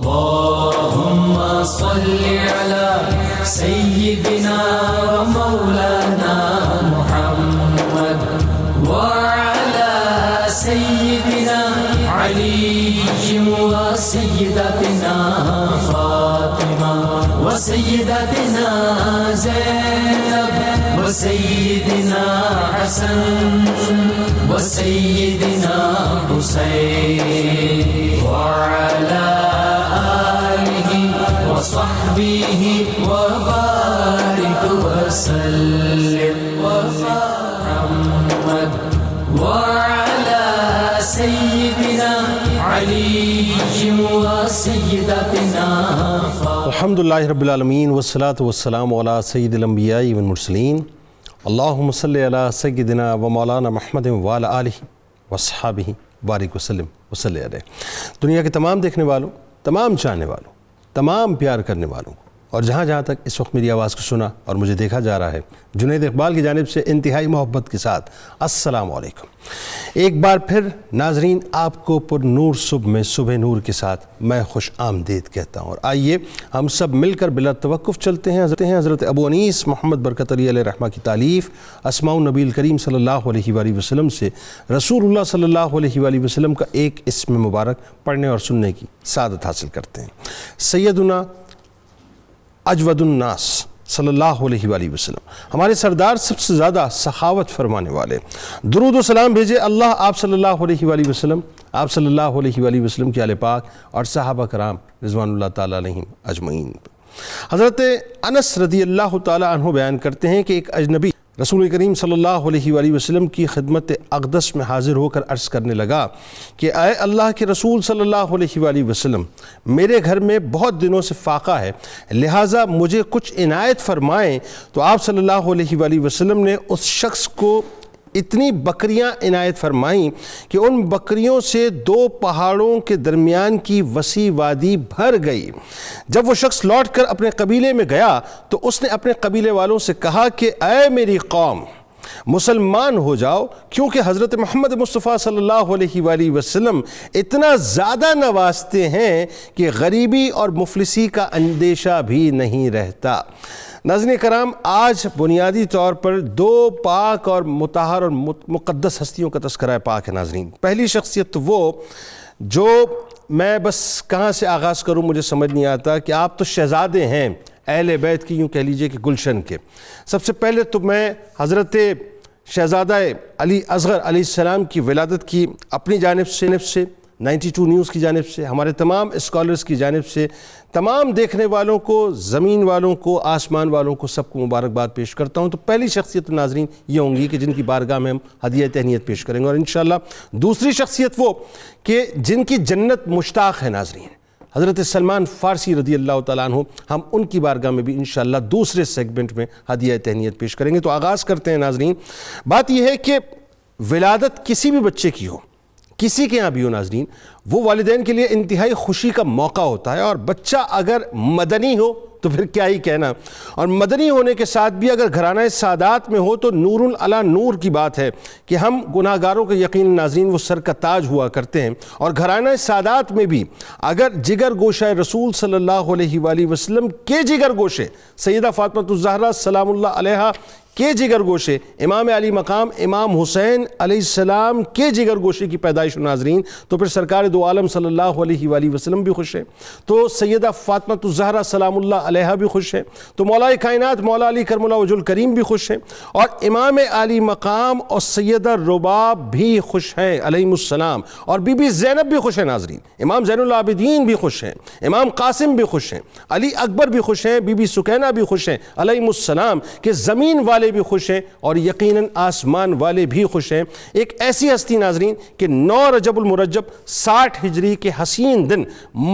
اللهم صل على سيدنا ومولانا محمد وعلى سيدنا علي وسيدتنا فاطمة وسيدتنا زينب وسيدنا حسن وسيدنا حسين وعلى آله وصحبه وبارك وسلم محمد وعلى سيدنا علي وسيدتنا الحمدللہ رب العالمین والصلاة والسلام علی سید الانبیاء والمرسلین اللہم صلی علی سیدنا و مولانا محمد وعلی آلہ وصحابہ بارک وسلم وصلی علیہ۔ دنیا کے تمام دیکھنے والوں، تمام چاہنے والوں، تمام پیار کرنے والوں اور جہاں جہاں تک اس وقت میری آواز کو سنا اور مجھے دیکھا جا رہا ہے، جنید اقبال کی جانب سے انتہائی محبت کے ساتھ السلام علیکم۔ ایک بار پھر ناظرین آپ کو پر نور صبح میں صبح نور کے ساتھ میں خوش آمدید کہتا ہوں، اور آئیے ہم سب مل کر بلا توقف چلتے ہیں حضرت ابو انیس محمد برکت علی علیہ رحمہ کی تالیف اسماء النبی الکریم صلی اللہ علیہ وآلہ وسلم سے رسول اللہ صلی اللہ علیہ وآلہ وسلم کا ایک اسم مبارک پڑھنے اور سننے کی سعادت حاصل کرتے ہیں۔ سیدنا اجود الناس صلی اللہ علیہ وآلہ وسلم، ہمارے سردار سب سے زیادہ سخاوت فرمانے والے، درود و سلام بھیجے اللہ آپ صلی اللہ علیہ وآلہ وسلم، آپ صلی اللہ علیہ وآلہ وسلم کے آل پاک اور صحابہ کرام رضوان اللہ تعالیٰ علیہم اجمعین۔ حضرت انس رضی اللہ تعالیٰ عنہ بیان کرتے ہیں کہ ایک اجنبی رسول کریم صلی اللہ علیہ وآلہ وسلم کی خدمت اقدس میں حاضر ہو کر عرض کرنے لگا کہ اے اللہ کے رسول صلی اللہ علیہ وآلہ وسلم، میرے گھر میں بہت دنوں سے فاقہ ہے، لہٰذا مجھے کچھ عنایت فرمائیں۔ تو آپ صلی اللہ علیہ وآلہ وسلم نے اس شخص کو اتنی بکریاں عنایت فرمائیں کہ ان بکریوں سے 2 پہاڑوں کے درمیان کی وسیع وادی بھر گئی۔ جب وہ شخص لوٹ کر اپنے قبیلے میں گیا تو اس نے اپنے قبیلے والوں سے کہا کہ اے میری قوم، مسلمان ہو جاؤ، کیونکہ حضرت محمد مصطفیٰ صلی اللہ علیہ وآلہ وسلم اتنا زیادہ نوازتے ہیں کہ غریبی اور مفلسی کا اندیشہ بھی نہیں رہتا۔ ناظرین کرام، آج بنیادی طور پر 2 پاک اور مطہر اور مقدس ہستیوں کا تذکرہ پاک ہے۔ ناظرین، پہلی شخصیت وہ جو میں بس کہاں سے آغاز کروں مجھے سمجھ نہیں آتا کہ آپ تو شہزادے ہیں اہل بیت کی، یوں کہہ لیجئے کہ گلشن کے۔ سب سے پہلے تو میں حضرت شہزادہ علی اصغر علیہ السلام کی ولادت کی اپنی جانب سے 92 نیوز کی جانب سے، ہمارے تمام اسکالرز کی جانب سے، تمام دیکھنے والوں کو، زمین والوں کو، آسمان والوں کو، سب کو مبارکباد پیش کرتا ہوں۔ تو پہلی شخصیت ناظرین یہ ہوں گی کہ جن کی بارگاہ میں ہم ہدیہ تہنیت پیش کریں گے، اور انشاءاللہ دوسری شخصیت وہ کہ جن کی جنت مشتاق ہے ناظرین، حضرت سلمان فارسی رضی اللہ تعالیٰ عنہ، ہم ان کی بارگاہ میں بھی انشاءاللہ دوسرے سیگمنٹ میں ہدیہ تہنیت پیش کریں گے۔ تو آغاز کرتے ہیں ناظرین۔ بات یہ ہے کہ ولادت کسی بھی بچے کی ہو، کسی کے یہاں بھی ہو ناظرین، وہ والدین کے لیے انتہائی خوشی کا موقع ہوتا ہے، اور بچہ اگر مدنی ہو تو پھر کیا ہی کہنا، اور مدنی ہونے کے ساتھ بھی اگر گھرانہ سادات میں ہو تو نور علی نور کی بات ہے کہ ہم گناہگاروں کے یقین ناظرین وہ سر کا تاج ہوا کرتے ہیں، اور گھرانہ سادات میں بھی اگر جگر گوشہ رسول صلی اللہ علیہ وآلہ وسلم کے جگر گوشے سیدہ فاطمہ الزہرا سلام اللہ علیہا کے جگر گوشے امام علی مقام امام حسین علیہ السلام کے جگر گوشے کی پیدائش ناظرین، تو پھر سرکار دو عالم صلی اللہ علیہ وآلہ وسلم بھی خوش ہیں، تو سیدہ فاطمہ الزہرا سلام اللہ علیہا بھی خوش ہیں، تو مولا کائنات مولا علی کرم اللہ وجہ الکریم بھی خوش ہیں، اور امام علی مقام اور سیدہ رباب بھی خوش ہیں علیہم السلام، اور بی بی زینب بھی خوش ہیں ناظرین، امام زین العابدین بھی خوش ہیں، امام قاسم بھی خوش ہیں، علی اکبر بھی خوش ہیں، بی بی سکینہ بھی خوش ہیں علیہم السلام، کہ زمین والے بھی خوش ہیں اور یقیناً آسمان والے بھی خوش ہیں۔ ایک ایسی ہستی ناظرین کہ 9 رجب المرجب 60 ہجری کے حسین دن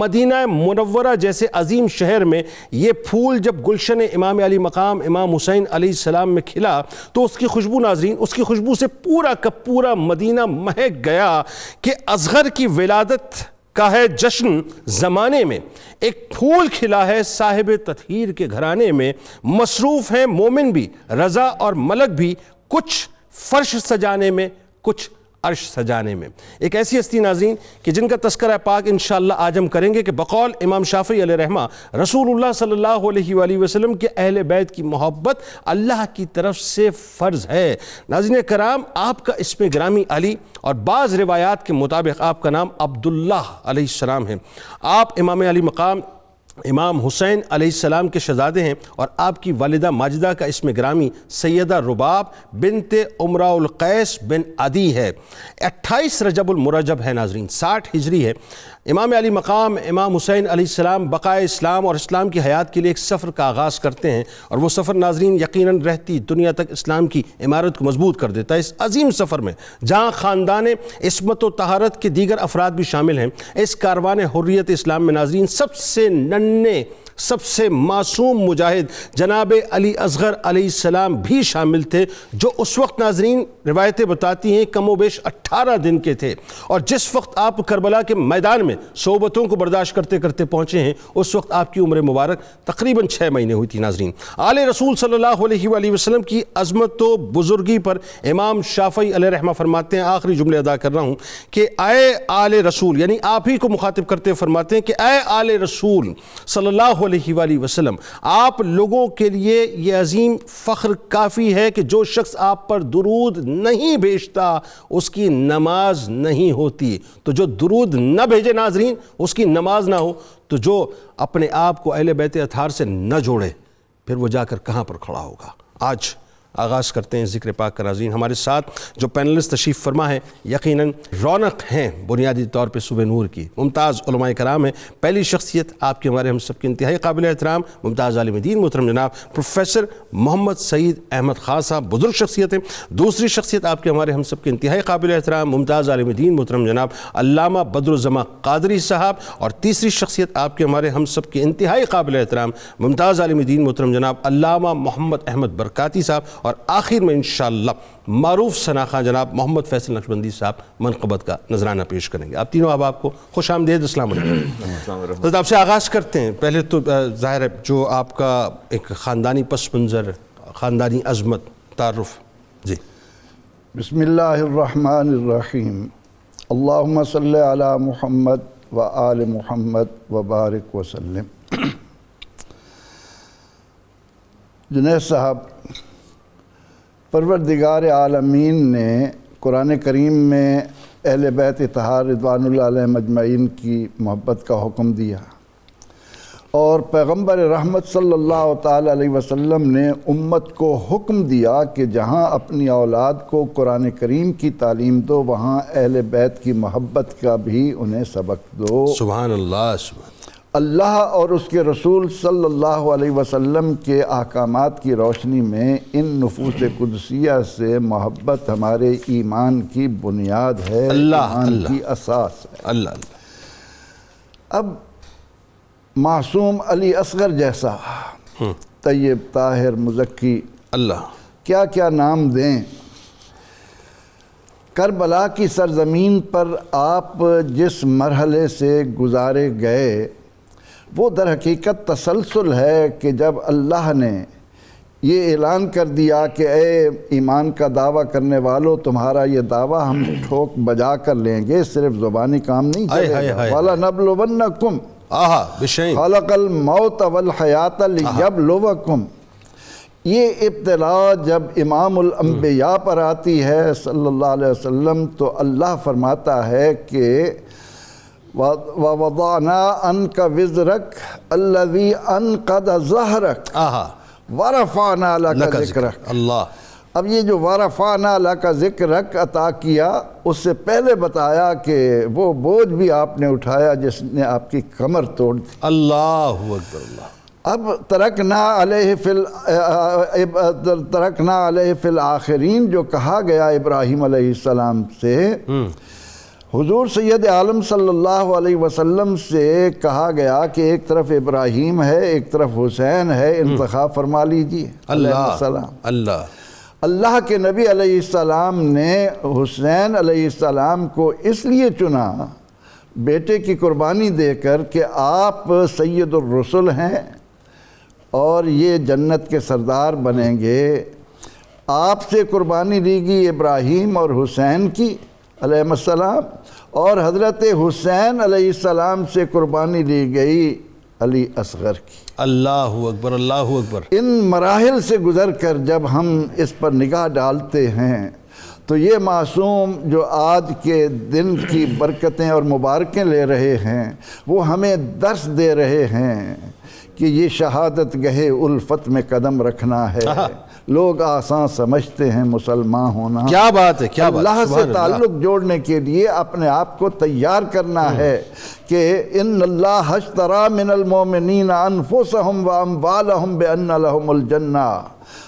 مدینہ منورہ جیسے عظیم شہر میں یہ پھول جب گلشن امام علی مقام امام حسین علیہ السلام میں کھلا تو اس کی خوشبو ناظرین، اس کی خوشبو سے پورا کا پورا مدینہ مہک گیا کہ اصغر کی ولادت کا ہے جشن زمانے میں، ایک پھول کھلا ہے صاحب تطہیر کے گھرانے میں، مصروف ہیں مومن بھی رضا اور ملک بھی، کچھ فرش سجانے میں، کچھ عرش سجانے میں۔ ایک ایسی ہستی ناظرین کہ جن کا تذکرہ پاک انشاءاللہ آج ہم کریں گے کہ بقول امام شافعی علیہ رحمہ رسول اللہ صلی اللہ علیہ وآلہ وسلم کے اہل بیت کی محبت اللہ کی طرف سے فرض ہے۔ ناظرین کرام، آپ کا اسم گرامی علی اور بعض روایات کے مطابق آپ کا نام عبداللہ علیہ السلام ہے۔ آپ امام علی مقام امام حسین علیہ السلام کے شہزادے ہیں، اور آپ کی والدہ ماجدہ کا اسم گرامی سیدہ رباب بنت امراء القیس بن عدی ہے۔ 28 رجب المرجب ہے ناظرین، 60 ہجری ہے۔ امام علی مقام امام حسین علیہ السلام بقائے اسلام اور اسلام کی حیات کے لیے ایک سفر کا آغاز کرتے ہیں، اور وہ سفر ناظرین یقیناً رہتی دنیا تک اسلام کی عمارت کو مضبوط کر دیتا ہے۔ اس عظیم سفر میں جہاں خاندان عصمت و طہارت کے دیگر افراد بھی شامل ہیں، اس کاروان حریت اسلام میں ناظرین سب سے ننھے، سب سے معصوم مجاہد جناب علی اصغر علیہ السلام بھی شامل تھے، جو اس وقت ناظرین روایتیں بتاتی ہیں کم و بیش 18 دن کے تھے، اور جس وقت آپ کربلا کے میدان میں صعوبتوں کو برداشت کرتے کرتے پہنچے ہیں اس وقت آپ کی عمر مبارک تقریباً 6 مہینے ہوئی تھی۔ ناظرین آل رسول صلی اللہ علیہ وآلہ وسلم کی عظمت و بزرگی پر امام شافعی علیہ رحمہ فرماتے ہیں، آخری جملے ادا کر رہا ہوں، کہ اے آل رسول، یعنی آپ ہی کو مخاطب کرتے فرماتے ہیں کہ اے آل رسول صلی اللہ علیہ وآلہ وسلم، آپ لوگوں کے لیے یہ عظیم فخر کافی ہے کہ جو شخص آپ پر درود نہیں بھیجتا اس کی نماز نہیں ہوتی۔ تو جو درود نہ بھیجے ناظرین اس کی نماز نہ ہو، تو جو اپنے آپ کو اہل بیت اطہار سے نہ جوڑے پھر وہ جا کر کہاں پر کھڑا ہوگا۔ آج آغاز کرتے ہیں ذکر پاک کا ناظرین۔ ہمارے ساتھ جو پینلسٹ تشریف فرما ہے یقیناً رونق ہیں بنیادی طور پہ صبح نور کی، ممتاز علماء کرام ہیں۔ پہلی شخصیت آپ کے ہمارے ہم سب کے انتہائی قابل احترام ممتاز عالم دین محترم جناب پروفیسر محمد سعید احمد خان صاحب، بزرگ شخصیت ہیں۔ دوسری شخصیت آپ کے ہمارے ہم سب کے انتہائی قابل احترام ممتاز عالم دین محترم جناب علامہ بدرالزماں قادری صاحب، اور تیسری شخصیت آپ کے ہمارے ہم سب کے انتہائی قابل احترام ممتاز عالم دین محترم جناب علامہ محمد احمد برکاتی صاحب، اور آخر میں انشاءاللہ معروف ثنا خان جناب محمد فیصل نقشبندی صاحب منقبت کا نذرانہ پیش کریں گے۔ آپ تینوں آپ کو خوش آمدید، السلام علیکم۔ حضرت آپ سے آغاز کرتے ہیں۔ پہلے تو ظاہر ہے جو آپ کا ایک خاندانی پس منظر، خاندانی عظمت، تعارف جی۔ بسم اللہ الرحمن الرحیم، اللہم صلی علی محمد و آل محمد و بارک وسلم۔ جنید صاحب، پروردگار عالمین نے قرآن کریم میں اہل بیت اطہار رضوان اللہ علیہم اجمعین کی محبت کا حکم دیا، اور پیغمبر رحمت صلی اللہ تعالی علیہ وسلم نے امت کو حکم دیا کہ جہاں اپنی اولاد کو قرآن کریم کی تعلیم دو وہاں اہل بیت کی محبت کا بھی انہیں سبق دو۔ سبحان اللہ، سبحان اللہ اور اس کے رسول صلی اللہ علیہ وسلم کے احکامات کی روشنی میں ان نفوس قدسیہ سے محبت ہمارے ایمان کی بنیاد ہے، ایمان کی اساس ہے۔ اللہ۔ اب معصوم علی اصغر جیسا طیب، طاہر، مزکی، اللہ کیا کیا نام دیں۔ کربلا کی سرزمین پر آپ جس مرحلے سے گزارے گئے وہ در حقیقت تسلسل ہے کہ جب اللہ نے یہ اعلان کر دیا کہ اے ایمان کا دعویٰ کرنے والو، تمہارا یہ دعویٰ ہم ٹھوک بجا کر لیں گے، صرف زبانی کام نہیں چلے گا۔ وَلَنَبْلُوَنَّكُمْ خَلَقَ الْمَوْتَ وَالْحَيَاةَ لِيَبْلُوَكُمْ۔ یہ ابتلا جب امام الانبیاء پر آتی ہے صلی اللہ علیہ وسلم تو اللہ فرماتا ہے کہ وَوَضَعْنَا عَنْكَ وِزْرَكَ الَّذِي أَنْقَضَ ظَهْرَكَ وَرَفَعْنَا لَكَ ذِكْرَكَ۔ اللہ، اب یہ جو وَرَفَعْنَا لَكَ ذِكْرَكَ عطا کیا، اس سے پہلے بتایا کہ وہ بوجھ بھی آپ نے اٹھایا جس نے آپ کی کمر توڑ دی۔ اللہ اکبر۔ اللہ۔ اب ترکنا علیہ فی الآخرین جو کہا گیا ابراہیم علیہ السلام سے، حضور سید عالم صلی اللہ علیہ وسلم سے کہا گیا کہ ایک طرف ابراہیم ہے ایک طرف حسین ہے، انتخاب فرما لیجیے۔ اللہ کے نبی علیہ السلام نے حسین علیہ السلام کو اس لیے چنا بیٹے کی قربانی دے کر کہ آپ سید الرسل ہیں اور یہ جنت کے سردار بنیں گے۔ آپ سے قربانی لی گئی ابراہیم اور حسین کی، علیہ السلام اور حضرت حسین علیہ السلام سے قربانی لی گئی علی اصغر کی۔ اللہ اکبر، اللہ اکبر۔ ان مراحل سے گزر کر جب ہم اس پر نگاہ ڈالتے ہیں تو یہ معصوم جو آج کے دن کی برکتیں اور مبارکیں لے رہے ہیں وہ ہمیں درس دے رہے ہیں کہ یہ شہادت گہے الفت میں قدم رکھنا ہے۔ لوگ آسان سمجھتے ہیں مسلمان ہونا، کیا بات ہے، کیا بات، اللہ سے سبحان تعلق جوڑنے کے لیے اپنے آپ کو تیار کرنا ہے کہ ان اللہ اشتری من المؤمنین انفسہم واموالہم بان لہم الجنہ۔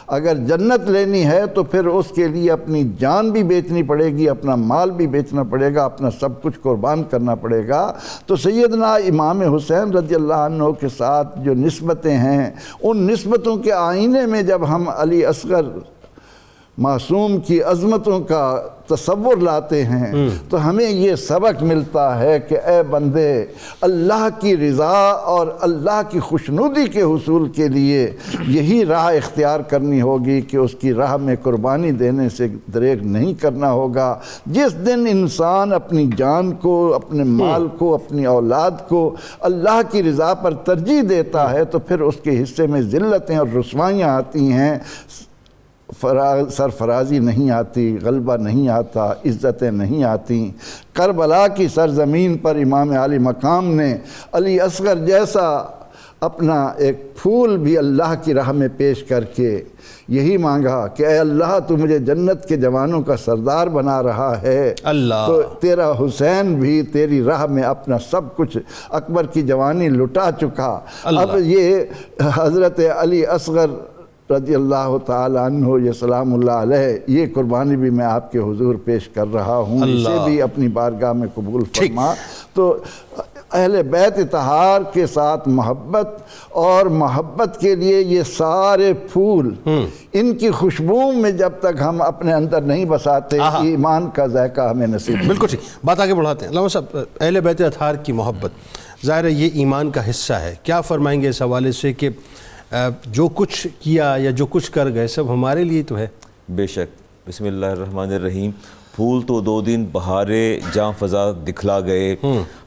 اگر جنت لینی ہے تو پھر اس کے لیے اپنی جان بھی بیچنی پڑے گی، اپنا مال بھی بیچنا پڑے گا، اپنا سب کچھ قربان کرنا پڑے گا۔ تو سیدنا امام حسین رضی اللہ عنہ کے ساتھ جو نسبتیں ہیں، ان نسبتوں کے آئینے میں جب ہم علی اصغر معصوم کی عظمتوں کا تصور لاتے ہیں تو ہمیں یہ سبق ملتا ہے کہ اے بندے، اللہ کی رضا اور اللہ کی خوشنودی کے حصول کے لیے یہی راہ اختیار کرنی ہوگی کہ اس کی راہ میں قربانی دینے سے دریغ نہیں کرنا ہوگا۔ جس دن انسان اپنی جان کو، اپنے مال کو، اپنی اولاد کو اللہ کی رضا پر ترجیح دیتا ہے تو پھر اس کے حصے میں ذلتیں اور رسوائیاں آتی ہیں، سرفرازی نہیں آتی، غلبہ نہیں آتا، عزتیں نہیں آتی۔ کربلا کی سرزمین پر امام عالی مقام نے علی اصغر جیسا اپنا ایک پھول بھی اللہ کی راہ میں پیش کر کے یہی مانگا کہ اے اللہ تو مجھے جنت کے جوانوں کا سردار بنا رہا ہے، اللہ، تو تیرا حسین بھی تیری راہ میں اپنا سب کچھ اکبر کی جوانی لٹا چکا۔ اب یہ حضرت علی اصغر رضی اللہ تعالیٰ عنہ یہ سلام اللہ علیہ، یہ قربانی بھی میں آپ کے حضور پیش کر رہا ہوں، اسے بھی اپنی بارگاہ میں قبول فرما۔ تو اہل بیت اطہار کے ساتھ محبت اور محبت کے لیے یہ سارے پھول، ان کی خوشبو میں جب تک ہم اپنے اندر نہیں بساتے ایمان کا ذائقہ ہمیں نصیب نہیں۔ بالکل ٹھیک، بات آگے بڑھاتے ہیں۔ علامہ صاحب، اہل بیت اطہار کی محبت ظاہر ہے یہ ایمان کا حصہ ہے، کیا فرمائیں گے اس حوالے سے کہ جو کچھ کیا یا جو کچھ کر گئے سب ہمارے لیے تو ہے؟ بے شک۔ بسم اللہ الرحمن الرحیم۔ پھول تو 2 دن بہارے جاں فضا دکھلا گئے،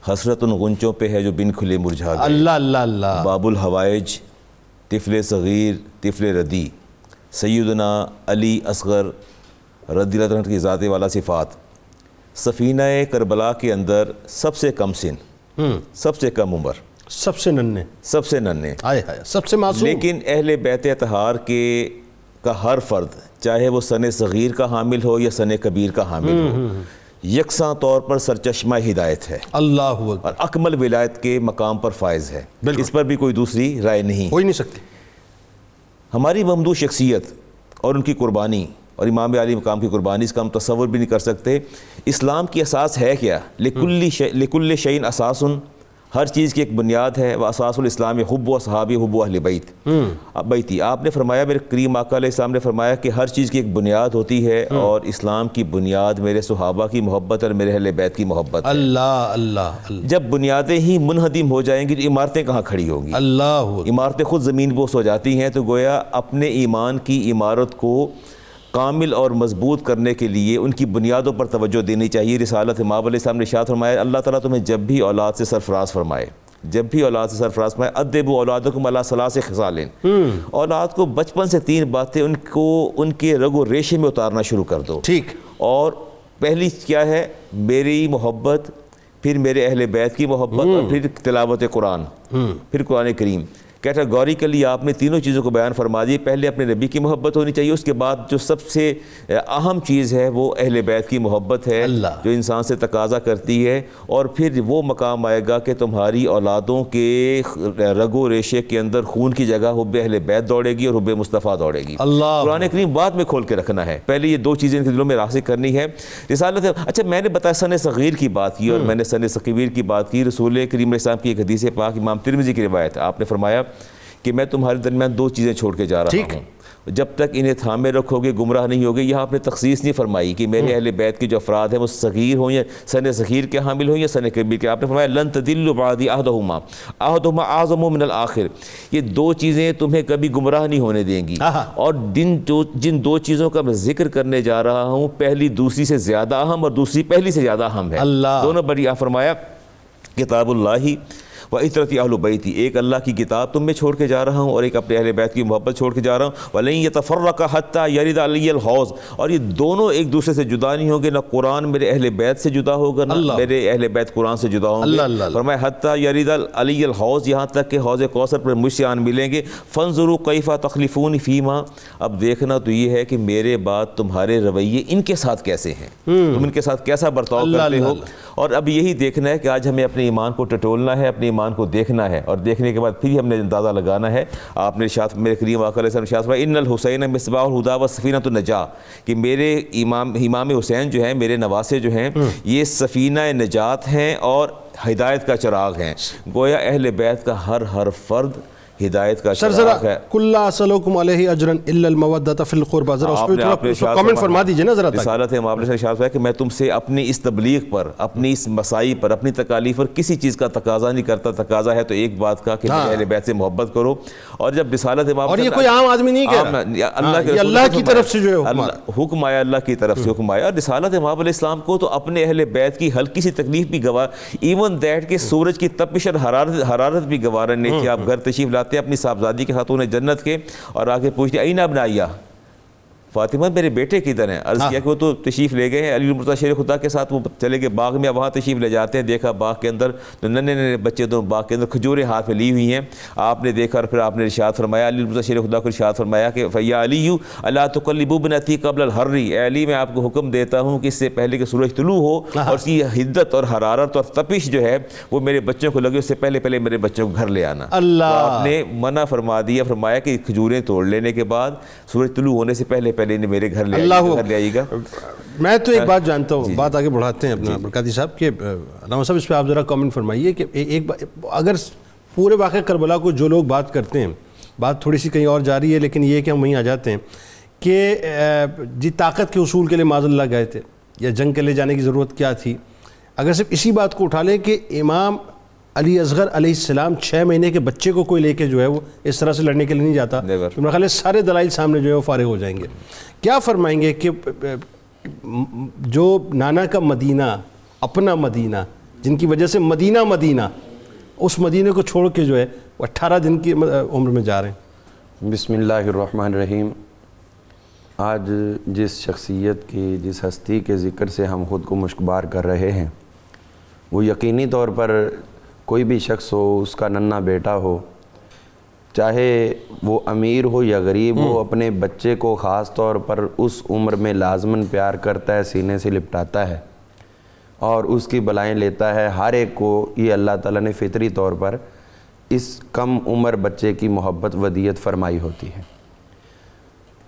حسرت ان غنچوں پہ ہے جو بن کھلے مرجھا گئے۔ اللہ اللہ اللہ۔ باب الحوائج، طفل صغیر، طفل ردی، سیدنا علی اصغر رضی اللہ عنہ کی ذات والا صفات، سفینہ کربلا کے اندر سب سے کم سن، سب سے کم عمر، سب سے ننھے، سب سے ننھے، سب سے معصوم، لیکن اہل بیت اطہار کا ہر فرد، چاہے وہ سن صغیر کا حامل ہو یا سن کبیر کا حامل ہو، یکساں طور پر سرچشمہ ہدایت ہے، اللہ اکبر، اور اکمل ولایت کے مقام پر فائز ہے۔ اس پر بھی کوئی دوسری رائے نہیں، ہو ہی نہیں سکتی۔ ہماری ممدوح شخصیت اور ان کی قربانی اور امام عالی مقام کی قربانی، اس کا ہم تصور بھی نہیں کر سکتے۔ اسلام کی اساس ہے کیا؟ لکل شیء اساس، ہر چیز کی ایک بنیاد ہے، وہ اساس الاسلام حب و صحابی حب و اہل بیت بیتی۔ آپ نے فرمایا، میرے کریم آقا علیہ السلام نے فرمایا کہ ہر چیز کی ایک بنیاد ہوتی ہے، اور اسلام کی بنیاد میرے صحابہ کی محبت اور میرے اہل بیت کی محبت ہے۔ اللہ اللہ اللہ۔ جب بنیادیں ہی منہدم ہو جائیں گی تو عمارتیں کہاں کھڑی ہوگی؟ اللہ، عمارتیں خود زمین بوس ہو جاتی ہیں، تو گویا اپنے ایمان کی عمارت کو کامل اور مضبوط کرنے کے لیے ان کی بنیادوں پر توجہ دینی چاہیے۔ رسالت امام علیہ السلام نے ارشاد فرمایا، اللہ تعالیٰ تمہیں جب بھی اولاد سے سرفراز فرمائے، جب بھی اولاد سے سرفراز فرمائے، ادبوا اولادکم علی ثلاث خصال، اولاد کو بچپن سے 3 باتیں ان کے رگ و ریشے میں اتارنا شروع کر دو۔ ٹھیک۔ اور پہلی کیا ہے؟ میری محبت، پھر میرے اہل بیت کی محبت، اور پھر تلاوت قرآن، پھر قرآن کریم۔ کیٹاگوریکلی آپ نے تینوں چیزوں کو بیان فرما دی۔ پہلے اپنے نبی کی محبت ہونی چاہیے، اس کے بعد جو سب سے اہم چیز ہے وہ اہل بیت کی محبت ہے، جو انسان سے تقاضا کرتی ہے، اور پھر وہ مقام آئے گا کہ تمہاری اولادوں کے رگ و ریشے کے اندر خون کی جگہ حب اہل بیت دوڑے گی اور حب مصطفیٰ دوڑے گی۔ قرآن کریم بعد میں کھول کے رکھنا ہے، پہلے یہ 2 چیزیں ان کے دلوں میں راسخ کرنی ہے۔ رسالت، اچھا میں نے بتایا سن صغیر کی بات کی اور میں نے سن کبیر کی بات کی۔ رسول کریم علیہ السلام کی ایک حدیث پاک امام ترمذی کی روایت ہے، آپ نے فرمایا کہ میں تمہارے درمیان 2 چیزیں چھوڑ کے جا رہا ہوں۔ جب تک انہیں تھامے رکھو گے گمراہ نہیں ہوگے. یہاں آپ نے تخصیص نہیں فرمائی کہ میرے اہل بیت کے جو افراد ہیں وہ صغیر ہوں یا سن صغیر کے حامل ہوں یا سن کبیر کے. آپ نے فرمایا لن تضلوا بعدی احدہما اعظم من الآخر. یہ دو چیزیں تمہیں کبھی گمراہ نہیں ہونے دیں گی. اور جن دو چیزوں کا میں ذکر کرنے جا رہا ہوں پہلی دوسری سے زیادہ اہم اور دوسری پہلی سے زیادہ اہم ہے. دونوں بڑی. آپ فرمایا کتاب اللہ وعطرت اہل بیتی، ایک اللہ کی کتاب تم میں چھوڑ کے جا رہا ہوں اور ایک اپنے اہل بیت کی محبت چھوڑ کے جا رہا ہوں. ولن یتفرقا حتی یرد علی الحوض، اور یہ دونوں ایک دوسرے سے جدا نہیں ہوں گے. نہ قرآن میرے اہل بیت سے جدا ہوگا نہ میرے اہل بیت قرآن سے جدا ہوں گے. فرمایا حتی یرد علی الحوض، یہاں تک کہ حوض کوثر پر مجھ سے آن ملیں گے. فانظروا کیف تخلفون فیما، اب دیکھنا تو یہ ہے کہ میرے بعد تمہارے رویے ان کے ساتھ کیسے ہیں، تم ان کے ساتھ کیسا برتاؤ کرتے ہو. اور اب یہی دیکھنا ہے کہ آج ہمیں اپنے ایمان کو ٹٹولنا ہے، اپنے ایمان کو دیکھنا ہے، اور دیکھنے کے بعد پھر ہم نے اندازہ لگانا ہے. آپ نے ارشاد، میرے کریم آقا علیہ السلام ارشاد، ان الحسین مصباح الہدی و سفینۃ النجاہ، کہ میرے امام حسین جو ہیں، میرے نواسے جو ہیں، یہ سفینہ نجات ہیں اور ہدایت کا چراغ ہیں. گویا اہل بیت کا ہر فرد ہدایت کا چراغ ہے. کل اسلکم علیہ اجرا الا المودۃ فی القربى. ذرا اس پہ کامنٹ فرما دیجیے نا ذرا. رسالت ہے معاملے سے ارشاد ہے کہ میں تم سے اپنی اس تبلیغ پر، اپنی اس مسائی پر، اپنی تکالیف پر کسی چیز کا تقاضا نہیں کرتا. تقاضا ہے تو ایک بات کا کہ اہل بیت سے محبت کرو. اور جب رسالت امام، اور یہ کوئی عام آدمی نہیں کہہ رہا، یہ اللہ کی طرف سے جو ہے حکم آیا، اللہ کی طرف سے حکم آیا. رسالت امام علیہ السلام کو تو اپنے اہل بیت کی ہلکی سی تکلیف بھی گوار، ایون دیٹ کہ سورج کی تپش اور حرارت بھی گوارا نہیں تھی. آپ گھر تشریف لاتے اپنی صاحبزادی کے خاتون جنت کے، اور آگے پوچھتے اینا ابنائیہ، فاطمہ میرے بیٹے کدھر ہیں؟ عرض کیا کہ وہ تو تشریف لے گئے ہیں علی المرتضیٰ شیر خدا کے ساتھ، وہ چلے گئے باغ میں. وہاں تشریف لے جاتے ہیں، دیکھا باغ کے اندر تو ننے بچے دونوں باغ کے اندر کھجوریں ہاتھ میں لی ہوئی ہیں. آپ نے دیکھا اور پھر آپ نے ارشاد فرمایا، علی المرتضیٰ شیر خدا کو ارشاد فرمایا کہ فیا علی الا تقلبوا ابنتی قبل الحر، اے علی میں آپ کو حکم دیتا ہوں کہ اس سے پہلے کہ سورج طلوع ہو اور اس کی حدت اور حرارت اور تپش جو ہے وہ میرے بچوں کو لگے، اس سے پہلے میرے بچوں کو گھر لے آنا. آپ نے منع فرما دیا، فرمایا کہ کھجوریں توڑ لینے کے بعد سورج طلوع ہونے سے پہلے انہیں میرے گھر لے آئیے گا. میں تو ایک بات جانتا ہوں، بات آگے بڑھاتے ہیں اپنا برکاتی صاحب، کہ علامہ صاحب اس پہ آپ ذرا کامنٹ فرمائیے کہ ایک اگر پورے واقعہ کربلا کو جو لوگ بات کرتے ہیں، بات تھوڑی سی کہیں اور جا رہی ہے، لیکن یہ کہ ہم وہیں آ جاتے ہیں کہ جی طاقت کے اصول کے لیے معاذ اللہ گئے تھے یا جنگ کے لے جانے کی ضرورت کیا تھی. اگر صرف اسی بات کو اٹھا لیں کہ امام علی اصغر علیہ السلام 6 مہینے کے بچے کو کوئی لے کے جو ہے وہ اس طرح سے لڑنے کے لیے نہیں جاتا، تو میرا خیال ہے سارے دلائل سامنے جو ہے وہ فارغ ہو جائیں گے. کیا فرمائیں گے کہ جو نانا کا مدینہ، اپنا مدینہ، جن کی وجہ سے مدینہ اس مدینہ کو چھوڑ کے جو ہے وہ 18 دن کی عمر میں جا رہے ہیں؟ بسم اللہ الرحمن الرحیم. آج جس شخصیت کی، جس ہستی کے ذکر سے ہم خود کو مشکبار کر رہے ہیں، وہ یقینی طور پر کوئی بھی شخص ہو، اس کا ننھا بیٹا ہو، چاہے وہ امیر ہو یا غریب ہو، اپنے بچے کو خاص طور پر اس عمر میں لازماً پیار کرتا ہے، سینے سے لپٹاتا ہے اور اس کی بلائیں لیتا ہے. ہر ایک کو یہ اللہ تعالیٰ نے فطری طور پر اس کم عمر بچے کی محبت ودیت فرمائی ہوتی ہے.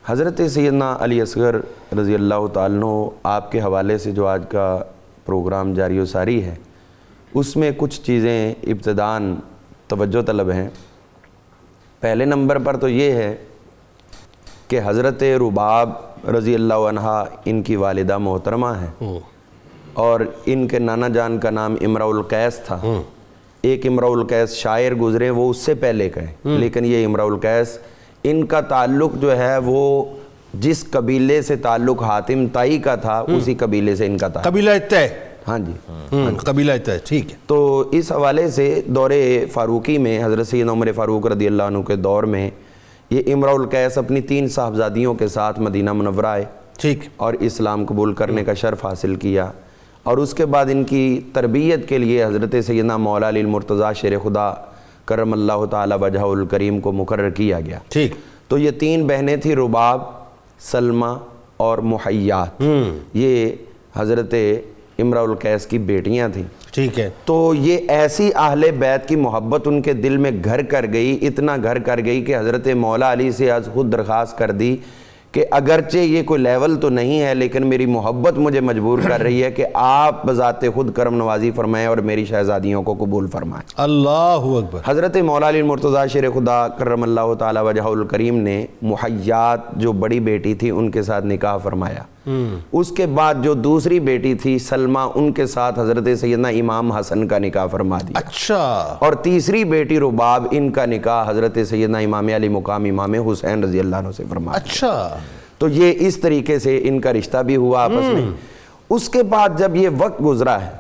حضرت سیدنا علی اصغر رضی اللہ تعالیٰ عنہ، آپ کے حوالے سے جو آج کا پروگرام جاری و ساری ہے، اس میں کچھ چیزیں ابتداً توجہ طلب ہیں. پہلے نمبر پر تو یہ ہے کہ حضرت رباب رضی اللہ عنہ ان کی والدہ محترمہ ہیں اور ان کے نانا جان کا نام امرؤ القیس تھا. ایک امرؤ القیس شاعر گزرے، وہ اس سے پہلے گئے، لیکن یہ امرؤ القیس، ان کا تعلق جو ہے وہ جس قبیلے سے تعلق حاتم طائی کا تھا اسی قبیلے سے ان کا تعلق، قبیلہ طے. ہاں جی، قبیلہ طے، ٹھیک ہے. تو اس حوالے سے دور فاروقی میں، حضرت سیدنا عمر فاروق رضی اللہ عنہ کے دور میں، یہ امرؤ القیس اپنی 3 صاحبزادیوں کے ساتھ مدینہ منورہ آئے، ٹھیک، اور اسلام قبول کرنے کا شرف حاصل کیا. اور اس کے بعد ان کی تربیت کے لیے حضرت سیدنا مولا علی المرتضیٰ شیر خدا کرم اللہ تعالی وجہہ الکریم کو مقرر کیا گیا. ٹھیک. تو یہ 3 بہنیں تھیں، رباب، سلمہ اور محیات. یہ حضرت امرؤ القیس کی بیٹیاں تھیں. ٹھیک ہے. تو یہ ایسی اہل بیت کی محبت ان کے دل میں گھر کر گئی، اتنا گھر کر گئی کہ حضرت مولا علی سے آج خود درخواست کر دی کہ اگرچہ یہ کوئی لیول تو نہیں ہے لیکن میری محبت مجھے مجبور کر رہی ہے کہ آپ بذات خود کرم نوازی فرمائیں اور میری شہزادیوں کو قبول فرمائیں۔ اللہ اکبر۔ حضرت مولا علی المرتضیٰ شیر خدا کرم اللہ تعالی وجہہ الکریم نے محیات جو بڑی بیٹی تھی ان کے ساتھ نکاح فرمایا، اس کے بعد جو دوسری بیٹی تھی سلمہ ان کے ساتھ حضرت سیدنا امام حسن کا نکاح فرما دیا، اچھا، اور تیسری بیٹی رباب ان کا نکاح حضرت سیدنا امام علی مقام امام حسین رضی اللہ عنہ سے فرما دیا۔ اچھا، تو یہ اس طریقے سے ان کا رشتہ بھی ہوا آپس میں۔ اس کے بعد جب یہ وقت گزرا ہے